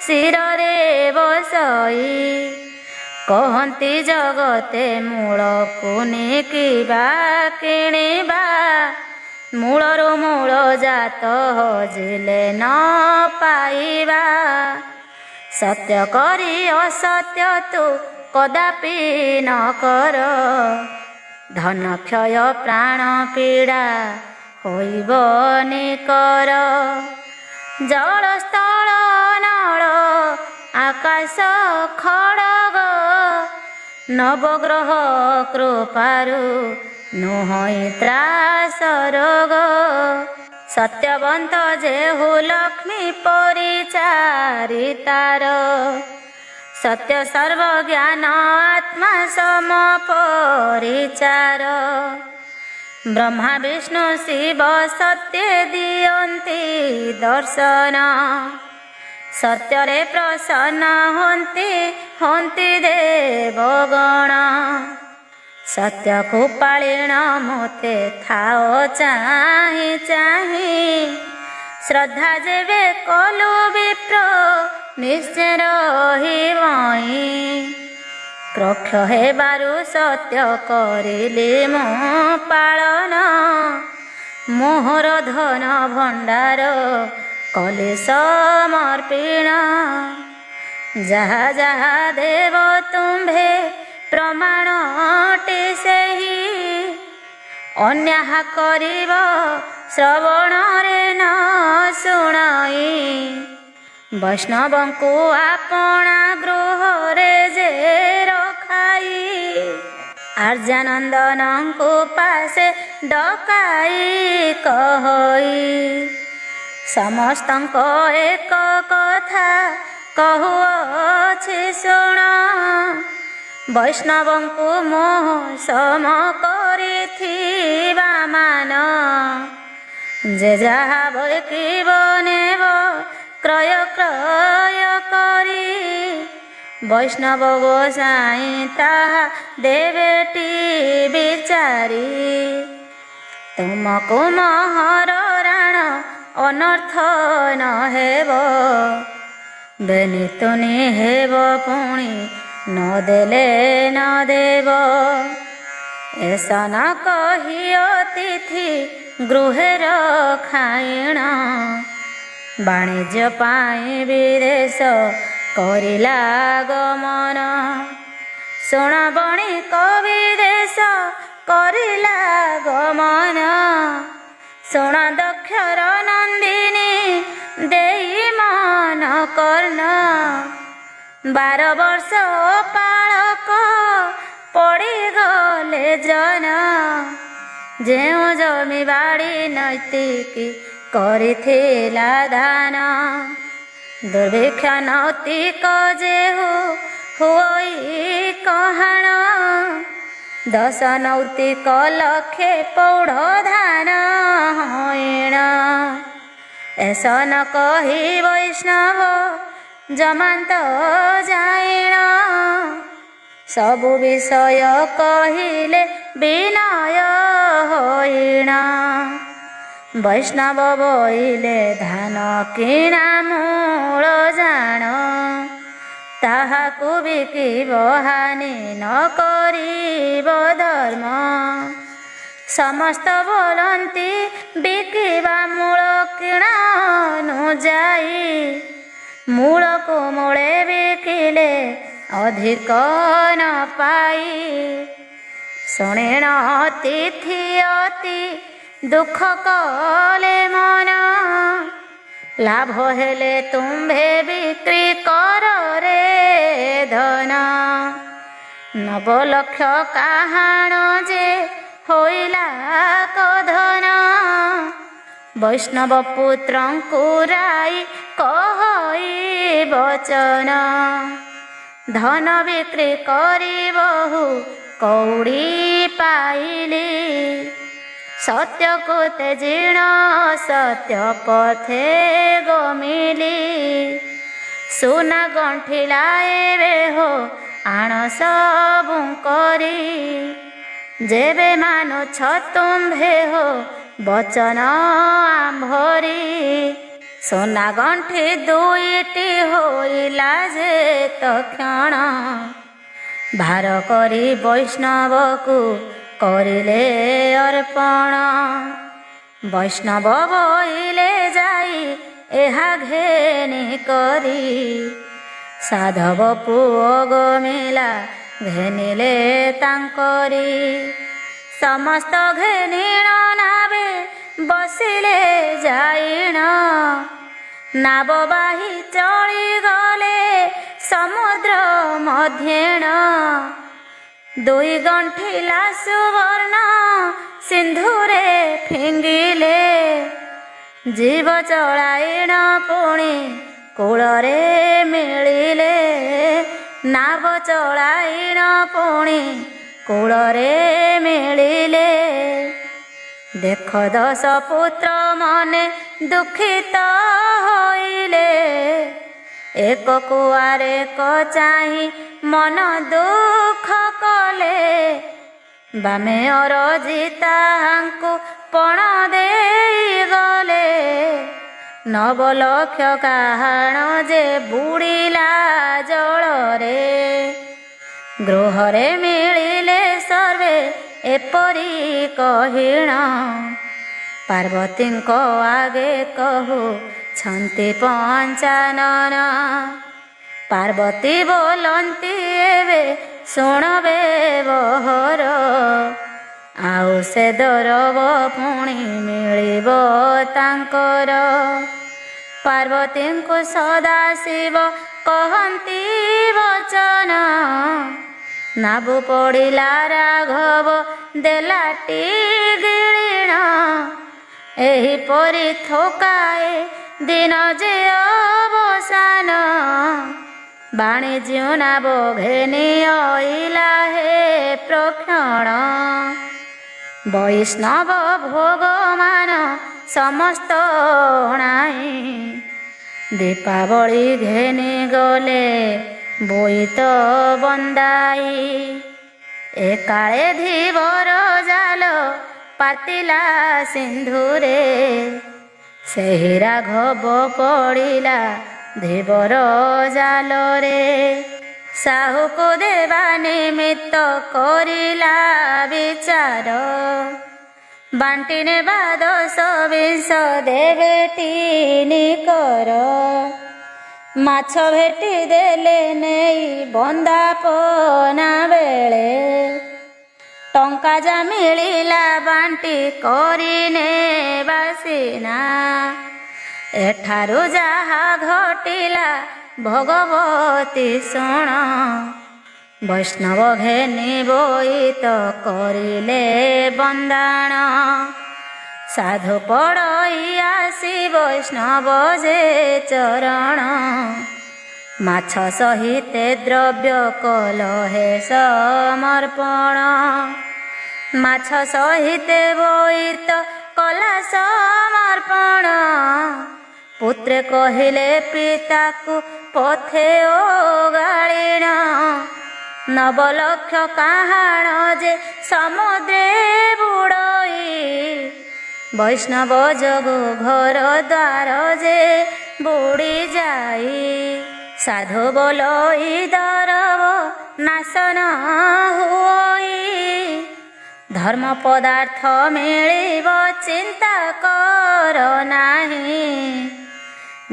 S1: ଶିରରେ ବସଇ। କହନ୍ତି ଜଗତେ ମୂଳକୁ ନିକିବା କିଣିବା। ମୂଳରୁ ମୂଳ ଜାତ ହଜିଲେ ନ ପାଇବା। ସତ୍ୟ କରି ଅସତ୍ୟ ତୁ କଦାପି ନ କର। ଧନ କ୍ଷୟ ପ୍ରାଣ ପୀଡ଼ା ହୋଇବ ନିକର। ଜଳ ସ୍ଥଳ ନଳ ଆକାଶ ଖଡ଼ଗ। ନବଗ୍ରହ କୃପାରୁ ନୁହଁଇ ତ୍ରାସ ରୋଗ। ସତ୍ୟବନ୍ତ ଯେହୁ ଲକ୍ଷ୍ମୀ ପରିଚାରିତାର। ସତ୍ୟ ସର୍ବଜ୍ଞାନ ଆତ୍ମା ସମ ପରିଚାର। ବ୍ରହ୍ମା ବିଷ୍ଣୁ ଶିବ ସତ୍ୟ ଦିଅନ୍ତି ଦର୍ଶନ। ସତ୍ୟରେ ପ୍ରସନ୍ନ ହନ୍ତି ଦେବଗଣ। ସତ୍ୟକୁ ପାଳିଣ ମୋତେ ଥାଅ ଚାହିଁ ଚାହିଁ। ଶ୍ରଦ୍ଧା ଯେବେ କଲୁ ବିପ୍ର ନିଶ୍ଚୟ ରହିବଇଁ। ପ୍ରକ୍ଷ ହେବାରୁ ସତ୍ୟ କରିଲି ମୁଁ ପାଳନ। ମୋହର ଧନ ଭଣ୍ଡାର କଲି ସମର୍ପଣ। ଯାହା ଯାହା ଦେବ ତୁମ୍ଭେ ପ୍ରମାଣଟି ସେହି। ଅନ୍ୟାୟ କରିବ ଶ୍ରବଣରେ ନ ଶୁଣଇ। ବୈଷ୍ଣବଙ୍କୁ ଆପଣା ଗୃହରେ ଯେ ରଖାଇ। ଆର୍ଯ୍ୟାନନ୍ଦନଙ୍କୁ ପାଶେ ଡକାଇ କହଇ। ସମସ୍ତଙ୍କ ଏକ କଥା କହୁଅଛି ଶୁଣ। ବୈଷ୍ଣବଙ୍କୁ ମୋହ ସମ କରିଥିବା ମାନ। ଯେ ଯାହା ବୈକିବ ନେବ କ୍ରୟ କରି। ବୈଷ୍ଣବ ଗୋସାଇଁ ତାହା ଦେବେଟି ବିଚାରି। ତୁମକୁ ମହର ରାଣ ଅନର୍ଥ ନ ହେବ। ବେନିତୁନି ହେବ ପୁଣି ନ ଦେଲେ ନ ଦେବ। ଏସ ନ କହି ଅତିଥି ଗୃହେ ରଖାଇଣ। ବାଣିଜ୍ୟ ପାଇଁ ବିଦେଶ କରିଲା ଗମନ। ଶୁଣ ବଣିକ ବିଦେଶ କରିଲା ଗମନ। ଶୁଣ ଦକ୍ଷର ନନ୍ଦିନୀ ଦେଇ ମନ କର୍ଣ୍ଣ। 12 ବର୍ଷ ପାଳକ ପଡ଼ିଗଲେ ଜନ। ଯେଉଁ ଜମି ବାଡ଼ି ନୈତିକି କରିଥିଲା ଦାନ। ଦୁର୍ଭିକ୍ଷ ନୈତିକ ଯେହୁ ହୁଇ କହାଣ। 10 ନୈତିକ ଲକ୍ଷେ ପୌଢ଼ ଧାନ ହଇଣ। ଏସ ନ କହି ବୈଷ୍ଣବ ଜମାନ୍ତ ଯାଇଣ। ସବୁ ବିଷୟ କହିଲେ ବିନୟ ହୋଇଣ। ବୈଷ୍ଣବ ବୋଇଲେ ଧାନ କିଣା ମୂଳ ଜାଣ। ତାହାକୁ ବିକିବ ହାନି ନ କରିବ ଧର୍ମ। ସମସ୍ତ ବୋଲନ୍ତି ବିକିବା ମୂଳ କିଣା ନ ଯାଇ। ମୂଳକୁ ମୂଳେ ବିକିଲେ ଅଧିକ ନ ପାଇ। ଶୁଣିଣ ଅତିଥି ଅତି ଦୁଃଖ କଲେ ମନ। ଲାଭ ହେଲେ ତୁମ୍ଭେ ବିକ୍ରି କର ରେ ଧନ। 9 ଲକ୍ଷ କାହାଣ ଯେ ହୋଇଲା କଧନ। ବୈଷ୍ଣବ ପୁତ୍ରଙ୍କୁ ରାଇ କହଇ ବଚନ। ଧନ ବିକ୍ରି କରି ବହୁ କଉଡ଼ି ପାଇଲି। ସତ୍ୟକୁ ତେଜିଣ ସତ୍ୟ ପଥେ ଗମିଲି। ସୁନା ଗଣ୍ଠିଲା ଏବେ ହୋ ଆଣ ସବୁ କରି। ଯେବେ ମାନୁଛ ତୁମ୍ଭେ ହୋ ବଚନ ଆମ୍ଭରି, ସୁନା ଗଣ୍ଠି ଦୁଇଟି ହୋଇଲା ଯେ ତକ୍ଷଣ, ଭାର କରି ବୈଷ୍ଣବକୁ କରିଲେ ଅର୍ପଣ। ବୈଷ୍ଣବ ବୋଇଲେ ଯାଇ ଏହା ଘେନି କରି, ସାଧବ ପୁଅ ଗମିଲା ଘେନିଲେ ତାଙ୍କରି। ସମସ୍ତ ଘେନିଣ ନାବେ ବସିଲେ ଯାଇଣ, ନାବ ବାହି ଚଳିଗଲେ ସମୁଦ୍ର ମଧ୍ୟେଣ। ଦୁଇ ଗଣ୍ଠିଲା ସୁବର୍ଣ୍ଣ ସିନ୍ଧୁରେ ଫିଙ୍ଗିଲେ, ଜୀବ ଚଳାଇଣ ପୁଣି କୂଳରେ ମିଳିଲେ। ନାବ ଚଳାଇଣ ପୁଣି କୂଳରେ ମିଳିଲେ। ଦେଖ ଦଶ ପୁତ୍ର ମନେ ଦୁଃଖିତ ହୋଇଲେ, ଏକ କୁଆରେ ଏକ ଚାହିଁ ମନ ଦୁଃଖ କଲେ। ବାମେ ଅରଜି ତାହାଙ୍କୁ ପଣ ଦେଇଗଲେ, ନବଲକ୍ଷ କାହାଣ ଯେ ବୁଡ଼ିଲା ଜଳରେ। ଗୃହରେ ମିଳିଲେ ସର୍ବେ ଏପରି କହିଣ, ପାର୍ବତୀଙ୍କ ଆଗେ କହୁଛନ୍ତି ପଞ୍ଚାନନ। ପାର୍ବତୀ ବୋଲନ୍ତି ଏବେ ଶୁଣବେ ବହର, ଆଉ ସେ ଦରବ ପୁଣି ମିଳିବ ତାଙ୍କର। ପାର୍ବତୀଙ୍କୁ ସଦାଶିବ କହନ୍ତି ବଚନ, ନାବୁ ପଡ଼ିଲା ରାଘବ ଦେଲାଟି ଗିଳିଣ। ଏହିପରି ଥୋକାଏ ଦିନ ଯେ ଅବସାନ, ବାଣିଜ୍ୟ ନାବ ଘେନି ଅଇଲା ହେ ପ୍ରକ୍ଷଣ। ବୈଷ୍ଣବ ଭୋଗମାନ ସମସ୍ତ ଅଣାଇ, ଦୀପାବଳି ଘେନି ଗଲେ ବୋଇତ ବନ୍ଦାଇ। ଏକାଳେ ଧୀବର ଜାଲ ପାତିଲା ସିନ୍ଧୁରେ, ସେହି ରାଘବ ପଡ଼ିଲା ଧୀବର ଜାଲରେ। ସାହୁକୁ ଦେବା ନିମିତ୍ତ କରିଲା ବିଚାର, ବାଣ୍ଟି ନେବା 10-20 ଦେବେ ଟିନିକର। ମାଛ ଭେଟି ଦେଲେ ନେଇ ବନ୍ଦାପନା ବେଳେ, ଟଙ୍କା ଯା ମିଳିଲା ବାଣ୍ଟି କରିନେବା ସିନା। ଏଠାରୁ ଯାହା ଘଟିଲା ଭଗବତୀ ଶୁଣ, ବୈଷ୍ଣବ ଘେନି ବୋଇତ କରିଲେ ବନ୍ଦାଣ। ସାଧୁ ପଡ଼ଇ ଆସି ବୈଷ୍ଣବ ଯେ ଚରଣ, ମାଛ ସହିତେ ଦ୍ରବ୍ୟ କଲହେ ସମର୍ପଣ। ମାଛ ସହିତେ ବୋଇତ କଲା ସମର୍ପଣ, ପୁତ୍ରେ କହିଲେ ପିତାକୁ ପଥେ ଓଗାଳିଣ। ନବଲକ୍ଷ କାହାଣ ଯେ ସମୁଦ୍ରେ ବୁଡ଼ଇ, ବୈଷ୍ଣବ ଯୋଗୁ ଘର ଦ୍ୱାର ଯେ ବୁଡ଼ି ଯାଇ। ସାଧୁ ବୋଲଇ ଦରବ ନାଶନ ହୁଅଇ, ଧର୍ମ ପଦାର୍ଥ ମିଳିବ ଚିନ୍ତା କର ନାହିଁ।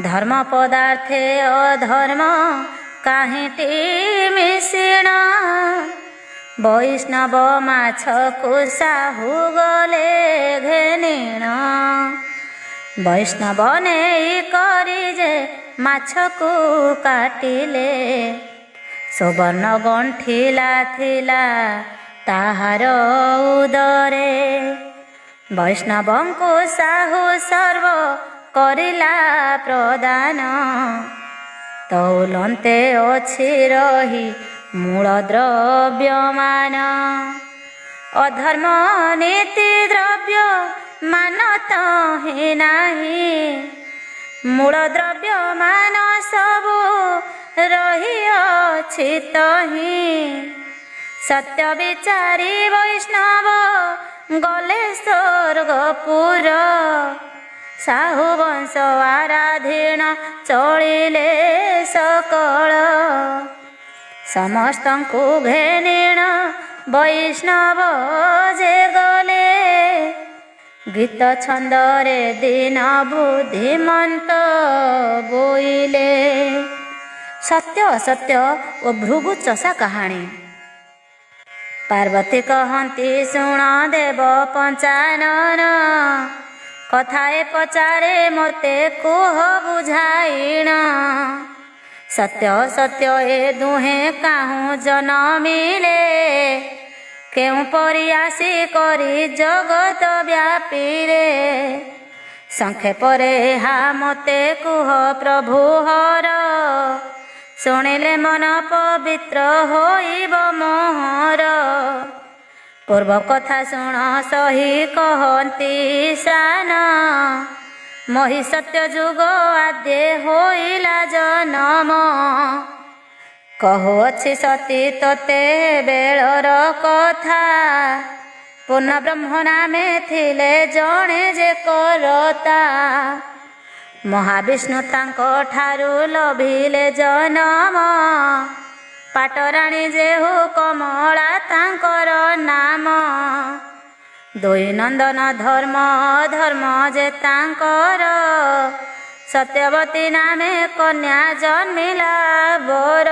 S1: ଧର୍ମ ପଦାର୍ଥେ ଅଧର୍ମ କାହିଁଟି ମିଶିଣ, ବୈଷ୍ଣବ ମାଛକୁ ସାହୁ ଗଲେ ଘେନିଣ। ବୈଷ୍ଣବ ନେଇ କରି ଯେ ମାଛକୁ କାଟିଲେ, ସୁବର୍ଣ୍ଣ ଗଣ୍ଠିଲା ଥିଲା ତାହାର ଉଦରେ। ବୈଷ୍ଣବଙ୍କୁ ସାହୁ ସର୍ବ କରିଲା ପ୍ରଦାନ, ତଉଲନ୍ତେ ଅଛି ରହି ମୂଳ ଦ୍ରବ୍ୟମାନ। ଅଧର୍ମ ନୀତି ଦ୍ରବ୍ୟ ମାନତ ହିଁ ନାହିଁ, ମୂଳ ଦ୍ରବ୍ୟମାନ ସବୁ ରହିଅଛି ତହିଁ। सत्य विचारी वैष्णव गले स्वर्गपुर साहू वंश आराधीन चलिले सकल समस्तंकु घेनीण वैष्णव जे गले गीत छंदरे दीन बुद्धिमंत बोइले। सत्य असत्य ओ भृगु चषा कहानी। पार्वती कहती शुण देव पंचानन कथाए पचारे मते कुह बुझाइण सत्य सत्य ए दुहे काहू जनमिले केउ परि आसी करी जगत व्यापी रे संक्षेपरे हा मते कुह प्रभु हर शुणिले मन पवित्र होइब मोहर पूर्व कथा शुण सही कहती शान मही सत्य जुग आद्य होइला जनम कहुअछि सती तोते बेलर कथा पूर्ण ब्रह्म नामे थिले जणे जे करता महाविष्णु तांको ठारू लभिले जनम पाटराणी जेहु कमला तांकर नाम दुई नंदन धर्म धर्म जे तांकर सत्यवती नामे कन्या जन्मिला बर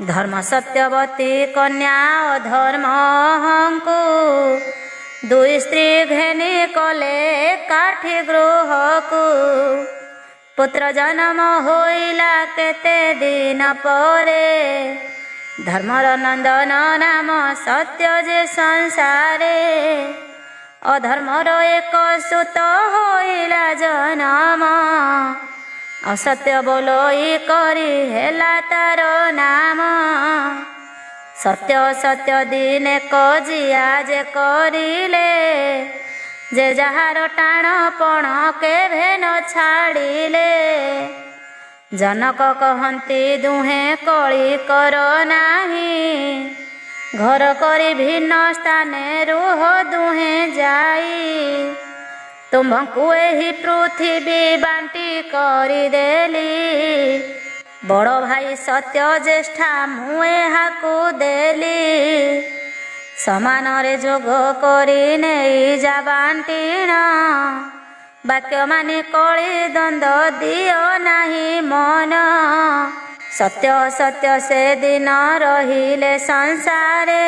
S1: धर्म सत्यवती कन्या धर्म हंकु दुई स्त्री घेनी कले काठी गृहकु पुत्र जन्म होइला केते दिन परे धर्मर नंदन नाम सत्य जे संसारे अधर्मर एक सुत होइला जनम असत्य बोलोई करी हेला तार नाम सत्य सत्य दिने कजिया जे करिले जे जहार टाण पण केभे न छाड़िले जनक कहती दुहे कली कर नाही घर करी भिन्न स्थाने रुह दुहे जाई तुम्हकु एही पृथ्वी बांटी करी देली बड़ भाई सत्य ज्येष्ठा मुए हाकु देली समान रे जोग करी नहीं जा बांटीण वाक्य मानि कली द्वंद्व दियो नाही मन सत्य सत्य से दिन रहिले संसारे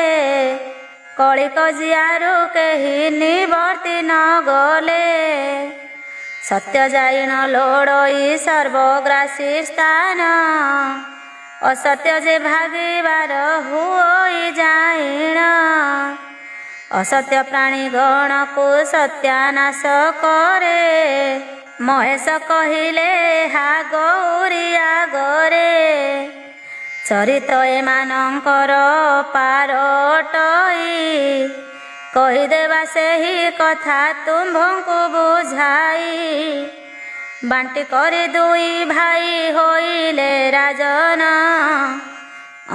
S1: कली कजियारु केही निवर्ति न गले सत्य जाइन लोड़ई सर्वग्रासी स्थान असत्य जे भागीबार हुई जाइण असत्य प्राणी गण को सत्यानाश करे महेश कहिले हा गौरिया गरे चरित एमानंकर पारटई कहीदेवा सेही कथा तुम्भंकु बुझाई बांटी करी दुई भाई होइले राजन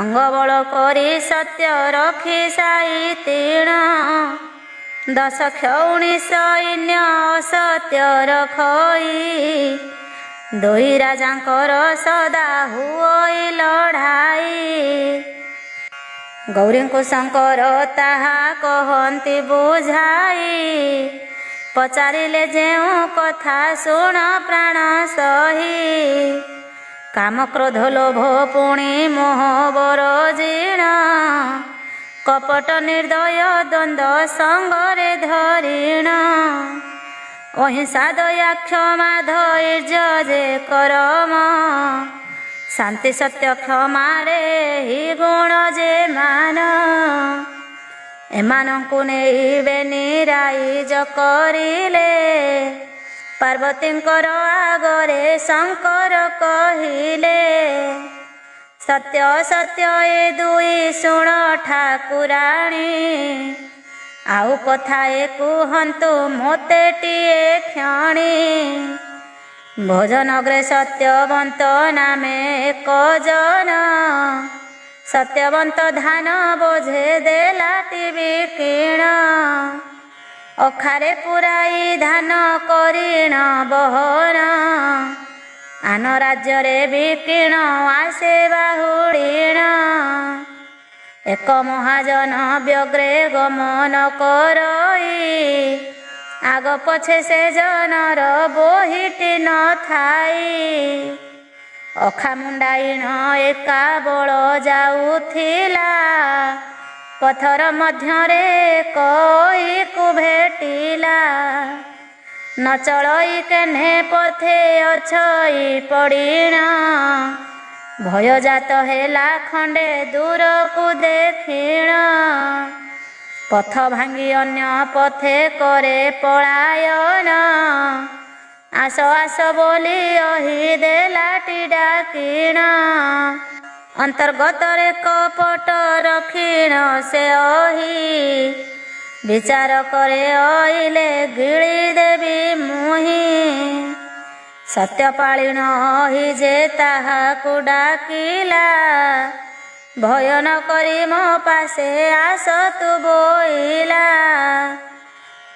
S1: अंगबल करी सत्य रखी साई तीण 10 क्षौणी सैन्य सत्य रखई दुई राजांकर सदा हुई लड़ाई गौरी को शंकर ताहा कहती बुझाई पचारिले जेउ कथा शुण प्राण सही काम क्रोध लोभ पुणी मोह बरजीण कपट निर्दय द्वंद्व संगरे धरीण अहिंसा दया क्षमा धैर्य जे करम शांति सत्य क्षमा रे ही गुण जे मान एमानंकु नेई बेनिराईज करिले पार्वतींकर आगरे शंकर कहिले सत्य सत्य ए दुई शुण ठाकुराणी आउ कथाए कुहंतु मोते टिए क्षणी भोजनग्रे सत्यवंत नामे एक जन ସତ୍ୟବନ୍ତ ଧାନ ବୋଝେ ଦେଲାଟି ବିକିଣ ଅଖାରେ ପୁରାଇ ଧାନ କରିଣ ବହନ ଆନ ରାଜ୍ୟରେ ବିକିଣ ଆସେ ବାହୁଡ଼ିଣ ଏକ ମହାଜନ ବ୍ୟଗ୍ରେ ଗମନ କରଇ ଆଗ ପଛେ ସେ ଜନର ବୋହିଟି ନଥାଇ ଅଖା ମୁଣ୍ଡାଇଣ ଏକା ବଳ ଯାଉଥିଲା ପଥର ମଧ୍ୟରେ କଇକୁ ଭେଟିଲା ନ ଚଳଇ କେହ୍ନେ ପଥେ ଅଛଇ ପଡ଼ିଣ ଭୟ ଜାତ ହେଲା ଖଣ୍ଡେ ଦୂରକୁ ଦେଖିଣ ପଥ ଭାଙ୍ଗି ଅନ୍ୟ ପଥେ କରେ ପଳାୟନ ଆସ ଆସ ବୋଲି ଅହି ଦେଲାଟି ଡାକିଣ ଅନ୍ତର୍ଗତରେ କପଟ ରଖିଣ ସେ ଅହି ବିଚାର କରେ ଅଇଲେ ଗିଳି ଦେବି ମୁହିଁ ସତ୍ୟପାଳିଣ ଅହି ଯେ ତାହାକୁ ଡାକିଲା ଭୟ ନ କରି ମୋ ପାଶେ ଆସ ତୁ ବୋଇଲା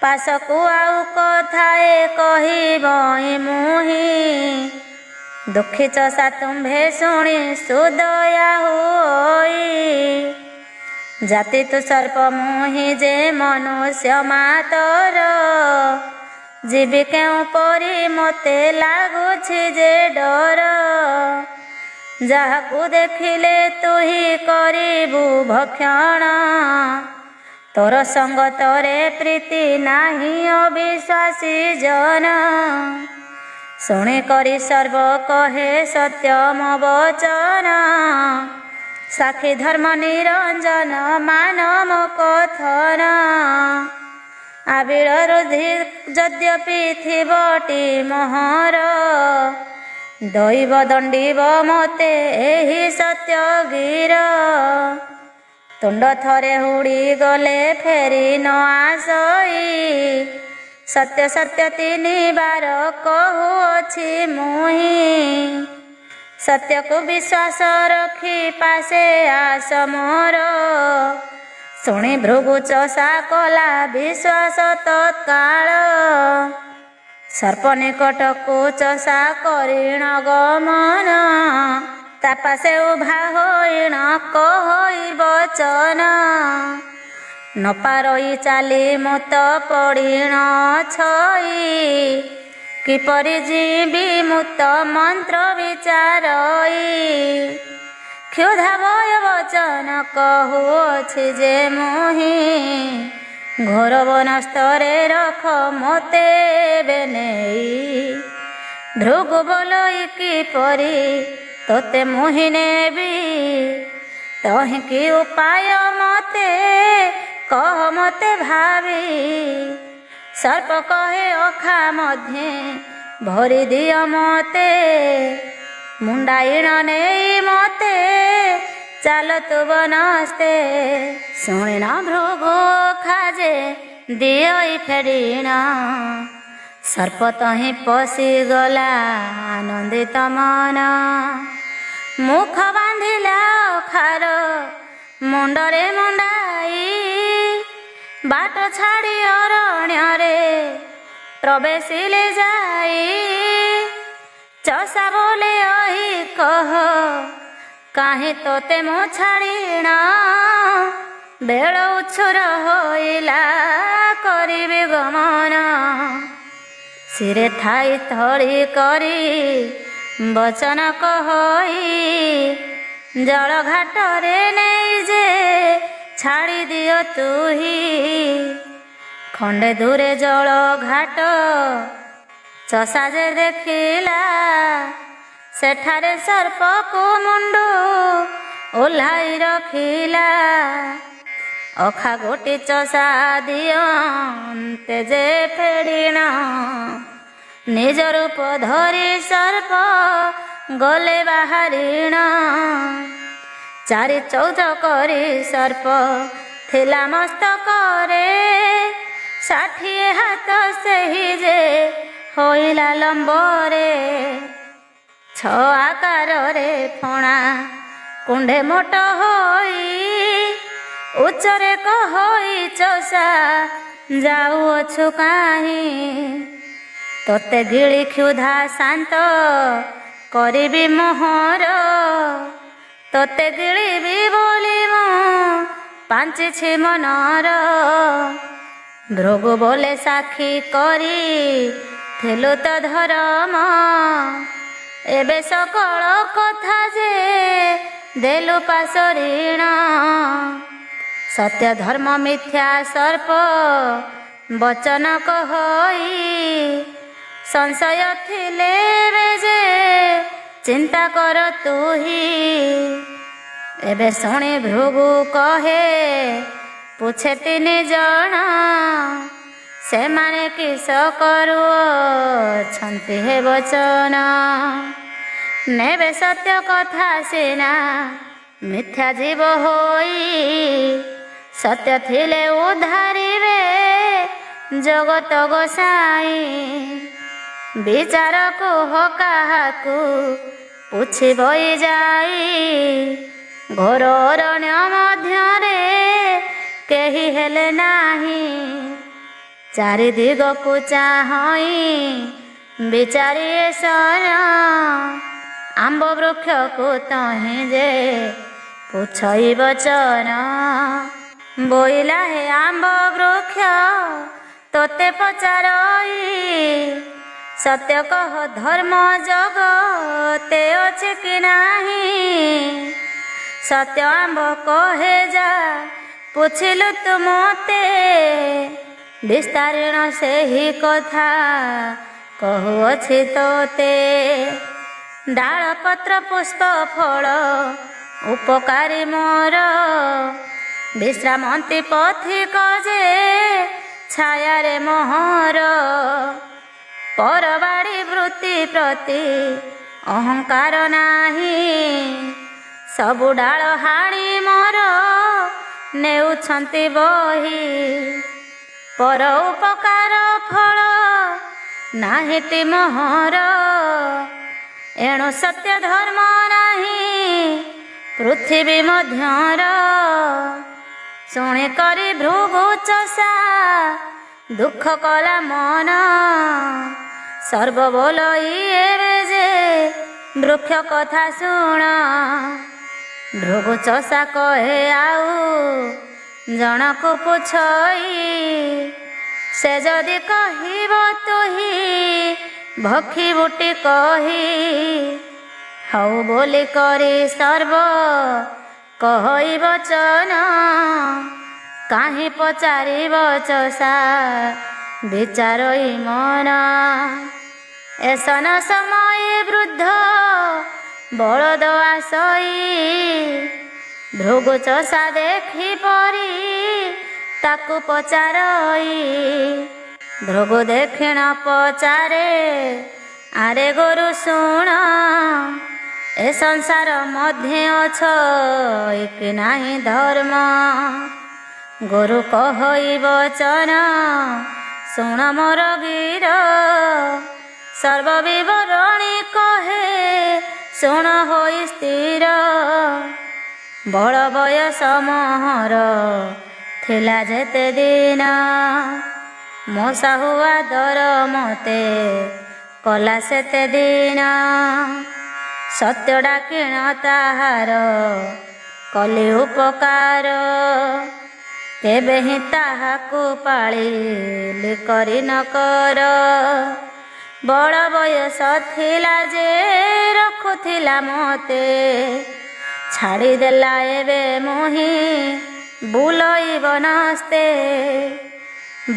S1: ପାଶକୁ ଆଉ କଥାଏ କହିବଇ ମୁହିଁ ଦୁଃଖୀ ଚଷା ତୁମ୍ଭେ ଶୁଣି ସୁଦୟା ହୋଇ ଜାତି ତୁ ସର୍ପ ମୁହିଁ ଯେ ମନୁଷ୍ୟ ମାତର ଯିବି କେଉଁ ପରି ମୋତେ ଲାଗୁଛି ଯେ ଡର ଯାହାକୁ ଦେଖିଲେ ତୁହି କରିବୁ ଭକ୍ଷଣ ତୋର ସଙ୍ଗତରେ ପ୍ରୀତି ନାହିଁ ଅବିଶ୍ୱାସୀ ଜନ ଶୁଣି କରି ସର୍ବ କହେ ସତ୍ୟମ ବଚନ ସାକ୍ଷୀ ଧର୍ମ ନିରଞ୍ଜନ ମାନ ମୋ କଥନ ଆବିଳ ରୁଧି ଯଦ୍ୟପି ଥିବଟି ମୋହର ଦୈବ ଦଣ୍ଡିବ ମୋତେ ଏହି ସତ୍ୟ ଗିର ତୁଣ୍ଡ ଥରେ ହୁଡ଼ି ଗଲେ ଫେରି ନ ଆସଇ ସତ୍ୟ ସତ୍ୟ ତିନିବାର କହୁଅଛି ମୁହିଁ ସତ୍ୟକୁ ବିଶ୍ୱାସ ରଖି ପାଶେ ଆସ ମୋର ଶୁଣି ଭୃଗୁ ଚଷା କଲା ବିଶ୍ୱାସ ତତ୍କାଳ ସର୍ପ ନିକଟକୁ ଚଷା କରିଣ ଗମନ ତା ପାଶେ ଉଭା ହୋଇଣ କହଇ ବଚନ ନ ପାରଇ ଚାଲି ମୁତ ପଡ଼ିଣ ଛଇ କିପରି ଯିବି ମୁତ ମନ୍ତ୍ର ବିଚାରଇ କ୍ଷୁଧା ଭୟ ବଚନ କହୁଅଛି ଯେ ମୁହିଁ ଘୋର ବନସ୍ତରେ ରଖ ମୋତେ ବେନେଇ ଭୃଗୁ ବୋଲଇ କିପରି ତୋତେ ମୁହିଁ ନେବି ତହିଁ କି ଉପାୟ ମୋତେ କହ ମୋତେ ଭାବି ସର୍ପ କହେ ଅଖା ମଧ୍ୟେ ଭରି ଦିଅ ମୋତେ ମୁଣ୍ଡାଇଣ ନେଇ ମୋତେ ଚାଲ ତୁ ବନସ୍ତେ ଶୁଣିଣ ଭୃଗୁ ଖାଜେ ଦିଅଇ ଫେରିଣ ସର୍ପ ତହିଁ ପଶିଗଲା ଆନନ୍ଦିତ ମନ ମୁଖ ବାନ୍ଧିଲା ଅଖାର ମୁଣ୍ଡରେ ମୁଣ୍ଡାଇ ବାଟ ଛାଡ଼ି ଅରଣ୍ୟରେ ପ୍ରବେଶିଲେ ଯାଇ ଚଷା ବୋଲେ ଅହି କହ କାହିଁ ତୋତେ ମୁଁ ଛାଡ଼ିଣ ବେଳ ଉଛୁର ହୋଇଲା କରିବି ଗମନ ଶିରେ ଥାଇ ଥଳି କରି ବଚନ କହଇ ଜଳ ଘାଟରେ ନେଇ ଯେ ଛାଡ଼ି ଦିଅ ତୁହି ଖଣ୍ଡେ ଦୂରେ ଜଳ ଘାଟ ଚଷା ଯେ ଦେଖିଲା ସେଠାରେ ସର୍ପକୁ ମୁଣ୍ଡୁ ଓହ୍ଲାଇ ରଖିଲା ଅଖା ଗୋଟି ଚଷା ଦିଅନ୍ତେ ଯେ ଫେଡ଼ିଣ ନିଜ ରୂପ ଧରି ସର୍ପ ଗଲେ ବାହାରିଣ ଚାରି ଚୌଧ କରି ସର୍ପ ଥିଲା ମସ୍ତକରେ 60 ହାତ ସେହି ଯେ ହୋଇଲା ଲମ୍ବରେ 6 ଆକାରରେ ଫଣା କୁଣ୍ଡେ ମୋଟ ହୋଇ ଉଚ୍ଚରେ କହଇ ଚଷା ଯାଉଅଛୁ କାହିଁ। ତୋତେ ଗିଳି କ୍ଷୁଧା ଶାନ୍ତ କରିବି ମୋହର, ତୋତେ ଗିଳିବି ବୋଲି ମୁଁ ପାଞ୍ଚିଛି ମନର। ଭୃଗୁ ବୋଲେ ସାକ୍ଷୀ କରି ଥିଲୁ ତ ଧରମ, ଏବେ ସକଳ କଥା ଯେ ଦେଲୁ ପାଶୋରିଣ। ସତ୍ୟ ଧର୍ମ ମିଥ୍ୟା ସର୍ପ ବଚନ କହଇ, ସଂଶୟ ଥିଲେ ଏବେ ଯେ ଚିନ୍ତା କର ତୁହି। ଏବେ ଶୁଣି ଭୃଗୁ କହେ ପୁଛେ ତିନି ଜଣ, ସେମାନେ କିସ କରୁଅଛନ୍ତି ହେ ବଚନ। ନେବେ ସତ୍ୟ କଥା ସିନା ମିଥ୍ୟା ଜୀବ ହୋଇ, ସତ୍ୟ ଥିଲେ ଉଦ୍ଧାରିବେ ଜଗତ ଗୋସାଇଁ। ବିଚାର କୁହ କାହାକୁ ପୁଛି ବଇ ଯାଇ, ଘୋର ଅରଣ୍ୟ ମଧ୍ୟରେ କେହି ହେଲେ ନାହିଁ। ଚାରି ଦିଗକୁ ଚାହିଁ ବିଚାରି ଏସନ, ଆମ୍ବ ବୃକ୍ଷକୁ ତହିଁ ଯେ ପୁଛଇ ବଚନ। ବୋଇଲା ହେ ଆମ୍ବ ବୃକ୍ଷ ତୋତେ ପଚାରଇ, ସତ୍ୟ କହ ଧର୍ମ ଜଗତେ ଅଛି କି ନାହିଁ। ସତ୍ୟ ଆମ୍ବ କହେ ଯା ପୁଛିଲୁ ତୁ ମୋତେ, ବିସ୍ତାରିଣ ସେହି କଥା କହୁଅଛି ତୋତେ। ଡାଳ ପତ୍ର ପୁଷ୍ପ ଫଳ ଉପକାରୀ ମୋର, ବିଶ୍ରାମନ୍ତି ପଥିକ ଯେ ଛାୟାରେ ମୋହର। ପରବାଡ଼ି ବୃତ୍ତି ପ୍ରତି ଅହଙ୍କାର ନାହିଁ, ସବୁ ଡାଳ ହାଣି ମୋର ନେଉଛନ୍ତି ବହି। ପର ଉପକାର ଫଳ ନାହିଁଟି ମୋହର, ଏଣୁ ସତ୍ୟ ଧର୍ମ ନାହିଁ ପୃଥିବୀ ମଧ୍ୟର। ଶୁଣି କରି ଭୃଗୁ ଚଷା ଦୁଃଖ କଲା ମନ, ସର୍ବ ବୋଲଇ ଏବେ ଯେ ବୃକ୍ଷ କଥା ଶୁଣ। ଭୃଗୁ ଚଷା କହେ ଆଉ ଜଣକୁ ପୁଛଇ, ସେ ଯଦି କହିବ ତୁହି ଭକ୍ଷୀ ବୁଟି କହି। ହଉ ବୋଲି କରି ସର୍ବ କହଇ ବଚନ, କାହିଁ ପଚାରିବ ଚଷା ବିଚାରଇ ମନ। ଏସନ ସମୟେ ବୃଦ୍ଧ ବଳଦ ଆସଇ, ଭୃଗୁ ଚଷା ଦେଖି ପରି ତାକୁ ପଚାରଇ। ଭୃଗୁ ଦେଖିଣ ପଚାରେ ଆରେ ଗୋରୁ ଶୁଣ, ଏ ସଂସାର ମଧ୍ୟେ ଅଛ କି ନାହିଁ ଧର୍ମ। ଗୋରୁ କହଇ ବଚନ ଶୁଣ ମୋର ଗିର, ସର୍ବ ବିବରଣୀ କହେ ଶୁଣ ହୋଇ ସ୍ଥିର। ବଳ ବୟସ ମୋହର ଥିଲା ଯେତେ ଦିନ, ମୋ ସାହୁ ଆଦର ମୋତେ କଲା ସେତେ ଦିନ। ସତ୍ୟ ଡାକିଣ ତାହାର କଲି ଉପକାର, କେବେ ହିଁ ତାହାକୁ ପାଳିଲି କରି ନ କର। ବଳ ବୟସ ଥିଲା ଯେ ରଖୁଥିଲା ମୋତେ, ଛାଡ଼ିଦେଲା ଏବେ ମୁହିଁ ବୁଲଇ ବନସ୍ତେ।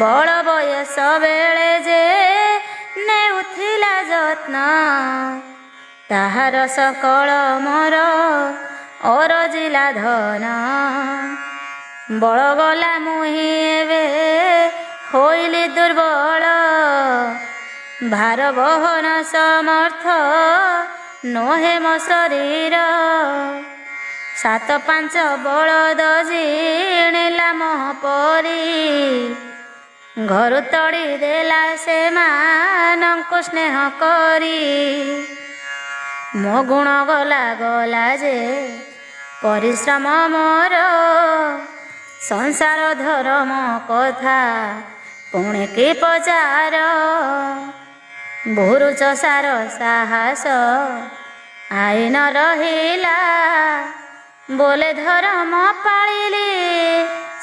S1: ବଳ ବୟସ ବେଳେ ଯେ ନେଉଥିଲା ଯତ୍ନ, ତାହାର ସକଳ ମୋର ଅରଜିଲା ଧନ। ବଳ ଗଲା ମୁହିଁ ଏବେ ହୋଇଲି ଦୁର୍ବଳ, ଭାର ବହନ ସମର୍ଥ ନୋହେ ମୋ ଶରୀର। ସାତ ପାଞ୍ଚ ବଳଦ ଜିଣିଲା ମୋ ପରି, ଘରୁ ତଡ଼ି ଦେଲା ସେମାନଙ୍କୁ ସ୍ନେହ କରି। ମୋ ଗୁଣ ଗଲା ଗଲା ଯେ ପରିଶ୍ରମ ମୋର ସଂସାର ଧର୍ମ କଥା ପୁଣି କି ପଚାର। ଭୁରୁଚ ସାର ସାହସ ଆଇନ ରହିଲା ବୋଲେ ଧର୍ମ ପାଳିଲି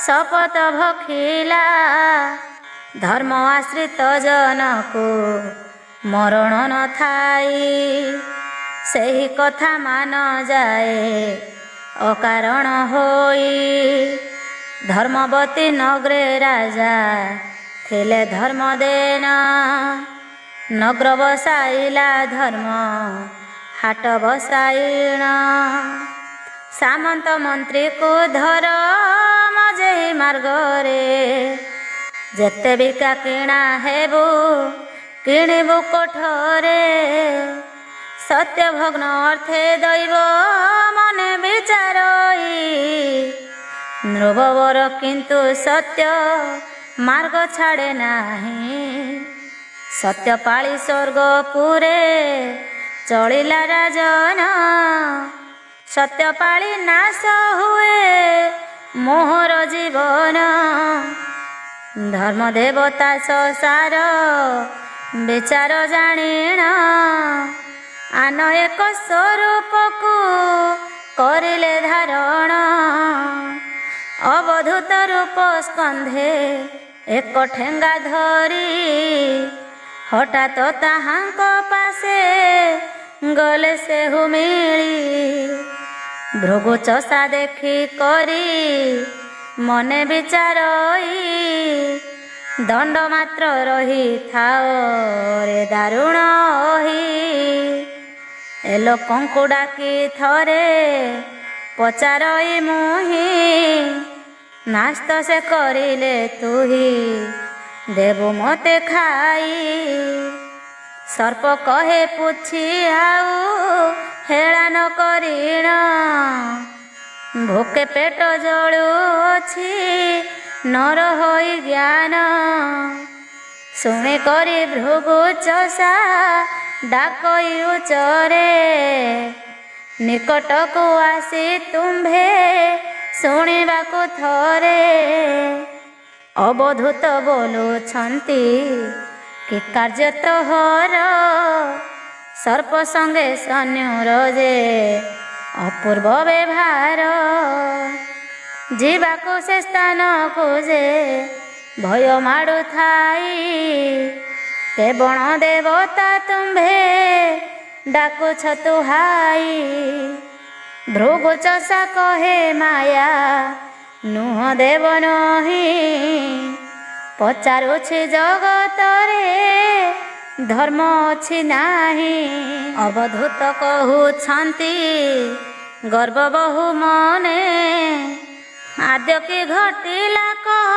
S1: ଶପଥ ଭଖିଲା। ଧର୍ମ ଆଶ୍ରିତ ଜନକୁ ମରଣ ନଥାଇ ସେହି କଥା ମାନ ଯାଏ ଅକାରଣ ହୋଇ। ଧର୍ମବତୀ ନଗରେ ରାଜା ଥିଲେ ଧର୍ମଦେନ ନଗର ବସାଇଲା ଧର୍ମ ହାଟ ବସାଇଣ। ସାମନ୍ତ ମନ୍ତ୍ରୀକୁ ଧର୍ମ ଯେହି ମାର୍ଗରେ ଯେତେ ବିକା କିଣା ହେବୁ କିଣିବୁ କୋଠରେ। ସତ୍ୟ ଭଗ୍ନ ଅର୍ଥେ ଦୈବ ମନେ ବିଚାରଇ ନୃବବର କିନ୍ତୁ ସତ୍ୟ ମାର୍ଗ ଛାଡ଼େ ନାହିଁ। ସତ୍ୟ ପାଳି ସ୍ୱର୍ଗପୁରେ ଚଳିଲା ରାଜନ ସତ୍ୟ ପାଳି ନାଶ ହୁଏ ମୋହର ଜୀବନ। ଧର୍ମ ଦେବତା ସଂସାର ବିଚାର ଜାଣିଣ ଆନ ଏକ ସ୍ୱରୂପକୁ କରିଲେ ଧାରଣ। ଅବଧୂତ ରୂପ ସ୍କନ୍ଧେ ଏକ ଠେଙ୍ଗା ଧରି ହଠାତ୍ ତାହାଙ୍କ ପାଶେ ଗଲେ ସେହୁ ମିଳି। ଭୃଗୁ ଚଷା ଦେଖି କରି ମନେ ବିଚାରଇ ଦଣ୍ଡ ମାତ୍ର ରହିଥାଅ ରେ ଦାରୁଣ ଓହି। ଏ ଲୋକଙ୍କୁ ଡାକି ଥରେ ପଚାରଇ ମୁହିଁ ନାସ୍ତ ସେ କରିଲେ ତୁହି ଦେବୁ ମତେ ଖାଇ। ସର୍ପ କହେ ପୁଛି ଆଉ ହେଳା ନ କରିଣ ଭୋକେ ପେଟ ଜଳୁଅଛି ନର ହୋଇ ଜ୍ଞାନ। ଶୁଣି କରି ଭୃଗୁ ଚଷା ଡାକଇ ଉଚ୍ଚରେ ନିକଟକୁ ଆସି ତୁମ୍ଭେ ଶୁଣିବାକୁ ଥରେ। ଅବଧୂତ ବୋଲୁଛନ୍ତି କି କାର୍ଯ୍ୟ ତୋହର ସର୍ପ ସଙ୍ଗେ ସନ୍ୟୁର ଯେ ଅପୂର୍ବ ବ୍ୟବହାର। ଯିବାକୁ ସେ ସ୍ଥାନକୁ ଯେ ଭୟ ମାଡୁଥାଇ କେ ବଣ ଦେବତା ତୁମ୍ଭେ ଡାକୁଛ ତୁହାଇ। ଭୃଗୁ ଚଷା କହେ ମାୟା ନୁହଁ ଦେବ ନହିଁ ପଚାରୁଛି ଜଗତରେ ଧର୍ମ ଅଛି ନାହିଁ। ଅବଧୂତ କହୁଛନ୍ତି ଗର୍ବ ବହୁ ମନେ ଆଦ୍ୟ କି ଘଟିଲା କହ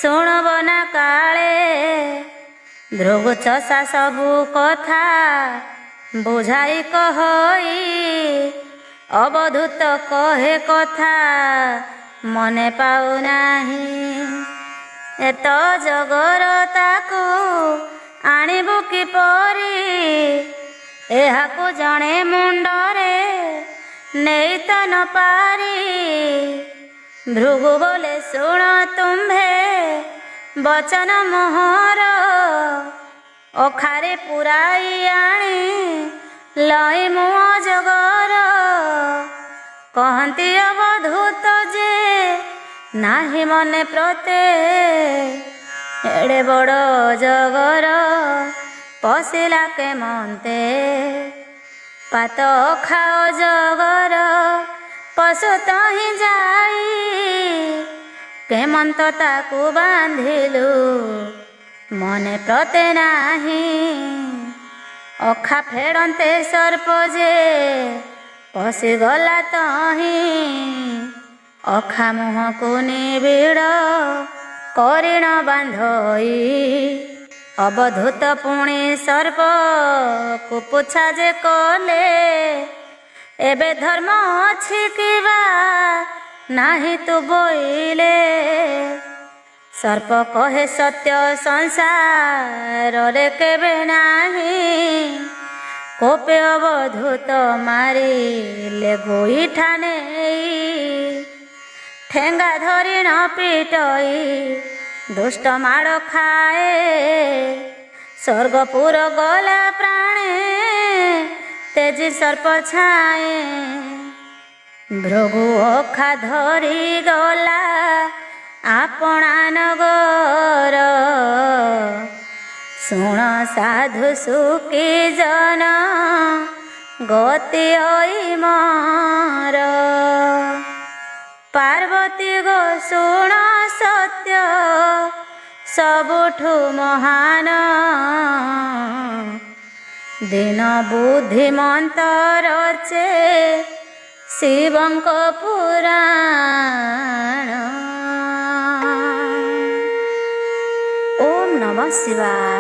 S1: ଶୁଣବ ନା କାଳେ। ଭୃଗୁ ଚଷା ସବୁ କଥା ବୁଝାଇ କହଇ ଅବଧୂତ କହେ କଥା ମନେ ପାଉନାହିଁ। ଏତ ଜଗର ତାକୁ ଆଣିବୁ କିପରି ଏହାକୁ ଜଣେ ମୁଣ୍ଡରେ ନେଇ ତ ନ ପାରି। ଭୃଗୁ ବୋଲେ ଶୁଣ ତୁମ୍ଭେ ବଚନ ମୋହର ଅଖାରେ ପୁରାଇ ଆଣି ଲଇ ମୁଁ ଅଜଗର। କହନ୍ତି ଅବଧୂତ ଯେ ନାହିଁ ମନେ ପ୍ରତେ ଏଡ଼େ ବଡ଼ ଜଗର ପଶିଲା କେମନ୍ତେ। ପାତ ଖାଅ ଜଗର ପଶୁ ତହିଁ ଯାଇ କେମନ୍ତ ତାକୁ ବାନ୍ଧିଲୁ ମନେ ପ୍ରତେ ନାହିଁ। ଅଖା ଫେଡ଼ନ୍ତେ ସର୍ପ ଯେ ପଶିଗଲା ତହିଁ ଅଖା ମୁହଁକୁ ନିବିଡ଼ କରିଣ ବାନ୍ଧଇ। ଅବଧୂତ ପୁଣି ସର୍ପକୁ ପୁଛା ଯେ କଲେ ଏବେ ଧର୍ମ ଅଛି କିବା ନାହିଁ ତୁ ବୋଇଲେ। ସର୍ପ କହେ ସତ୍ୟ ସଂସାରରେ କେବେ ନାହିଁ କୋପେ ଅବଧୂତ ମାରିଲେ ଗୋଇଠା ନେଇ, ଠେଙ୍ଗା ଧରି ନ ପିଟଇ ଦୁଷ୍ଟ ମାଡ଼ ଖାଏ, ସ୍ୱର୍ଗପୁର ଗଲା ପ୍ରାଣେ ତେଜି ସର୍ପ ଛାଏ, ଭୃଗୁ ଅଖା ଧରି ଗଲା ଆପଣା ନଗର, ଶୁଣ ସାଧୁ ସୁଖୀ ଜନ ଗତି ହୋଇ ମୋର। ପାର୍ବତୀ ଗୋ ଶୁଣ ସତ୍ୟ ସବୁଠୁ ମହାନ, ଦିନ ବୁଦ୍ଧିମନ୍ତ ରଚେ ଶିବଙ୍କ ପୁରାଣ। ଓମ୍ ନମଃ ଶିବାୟ।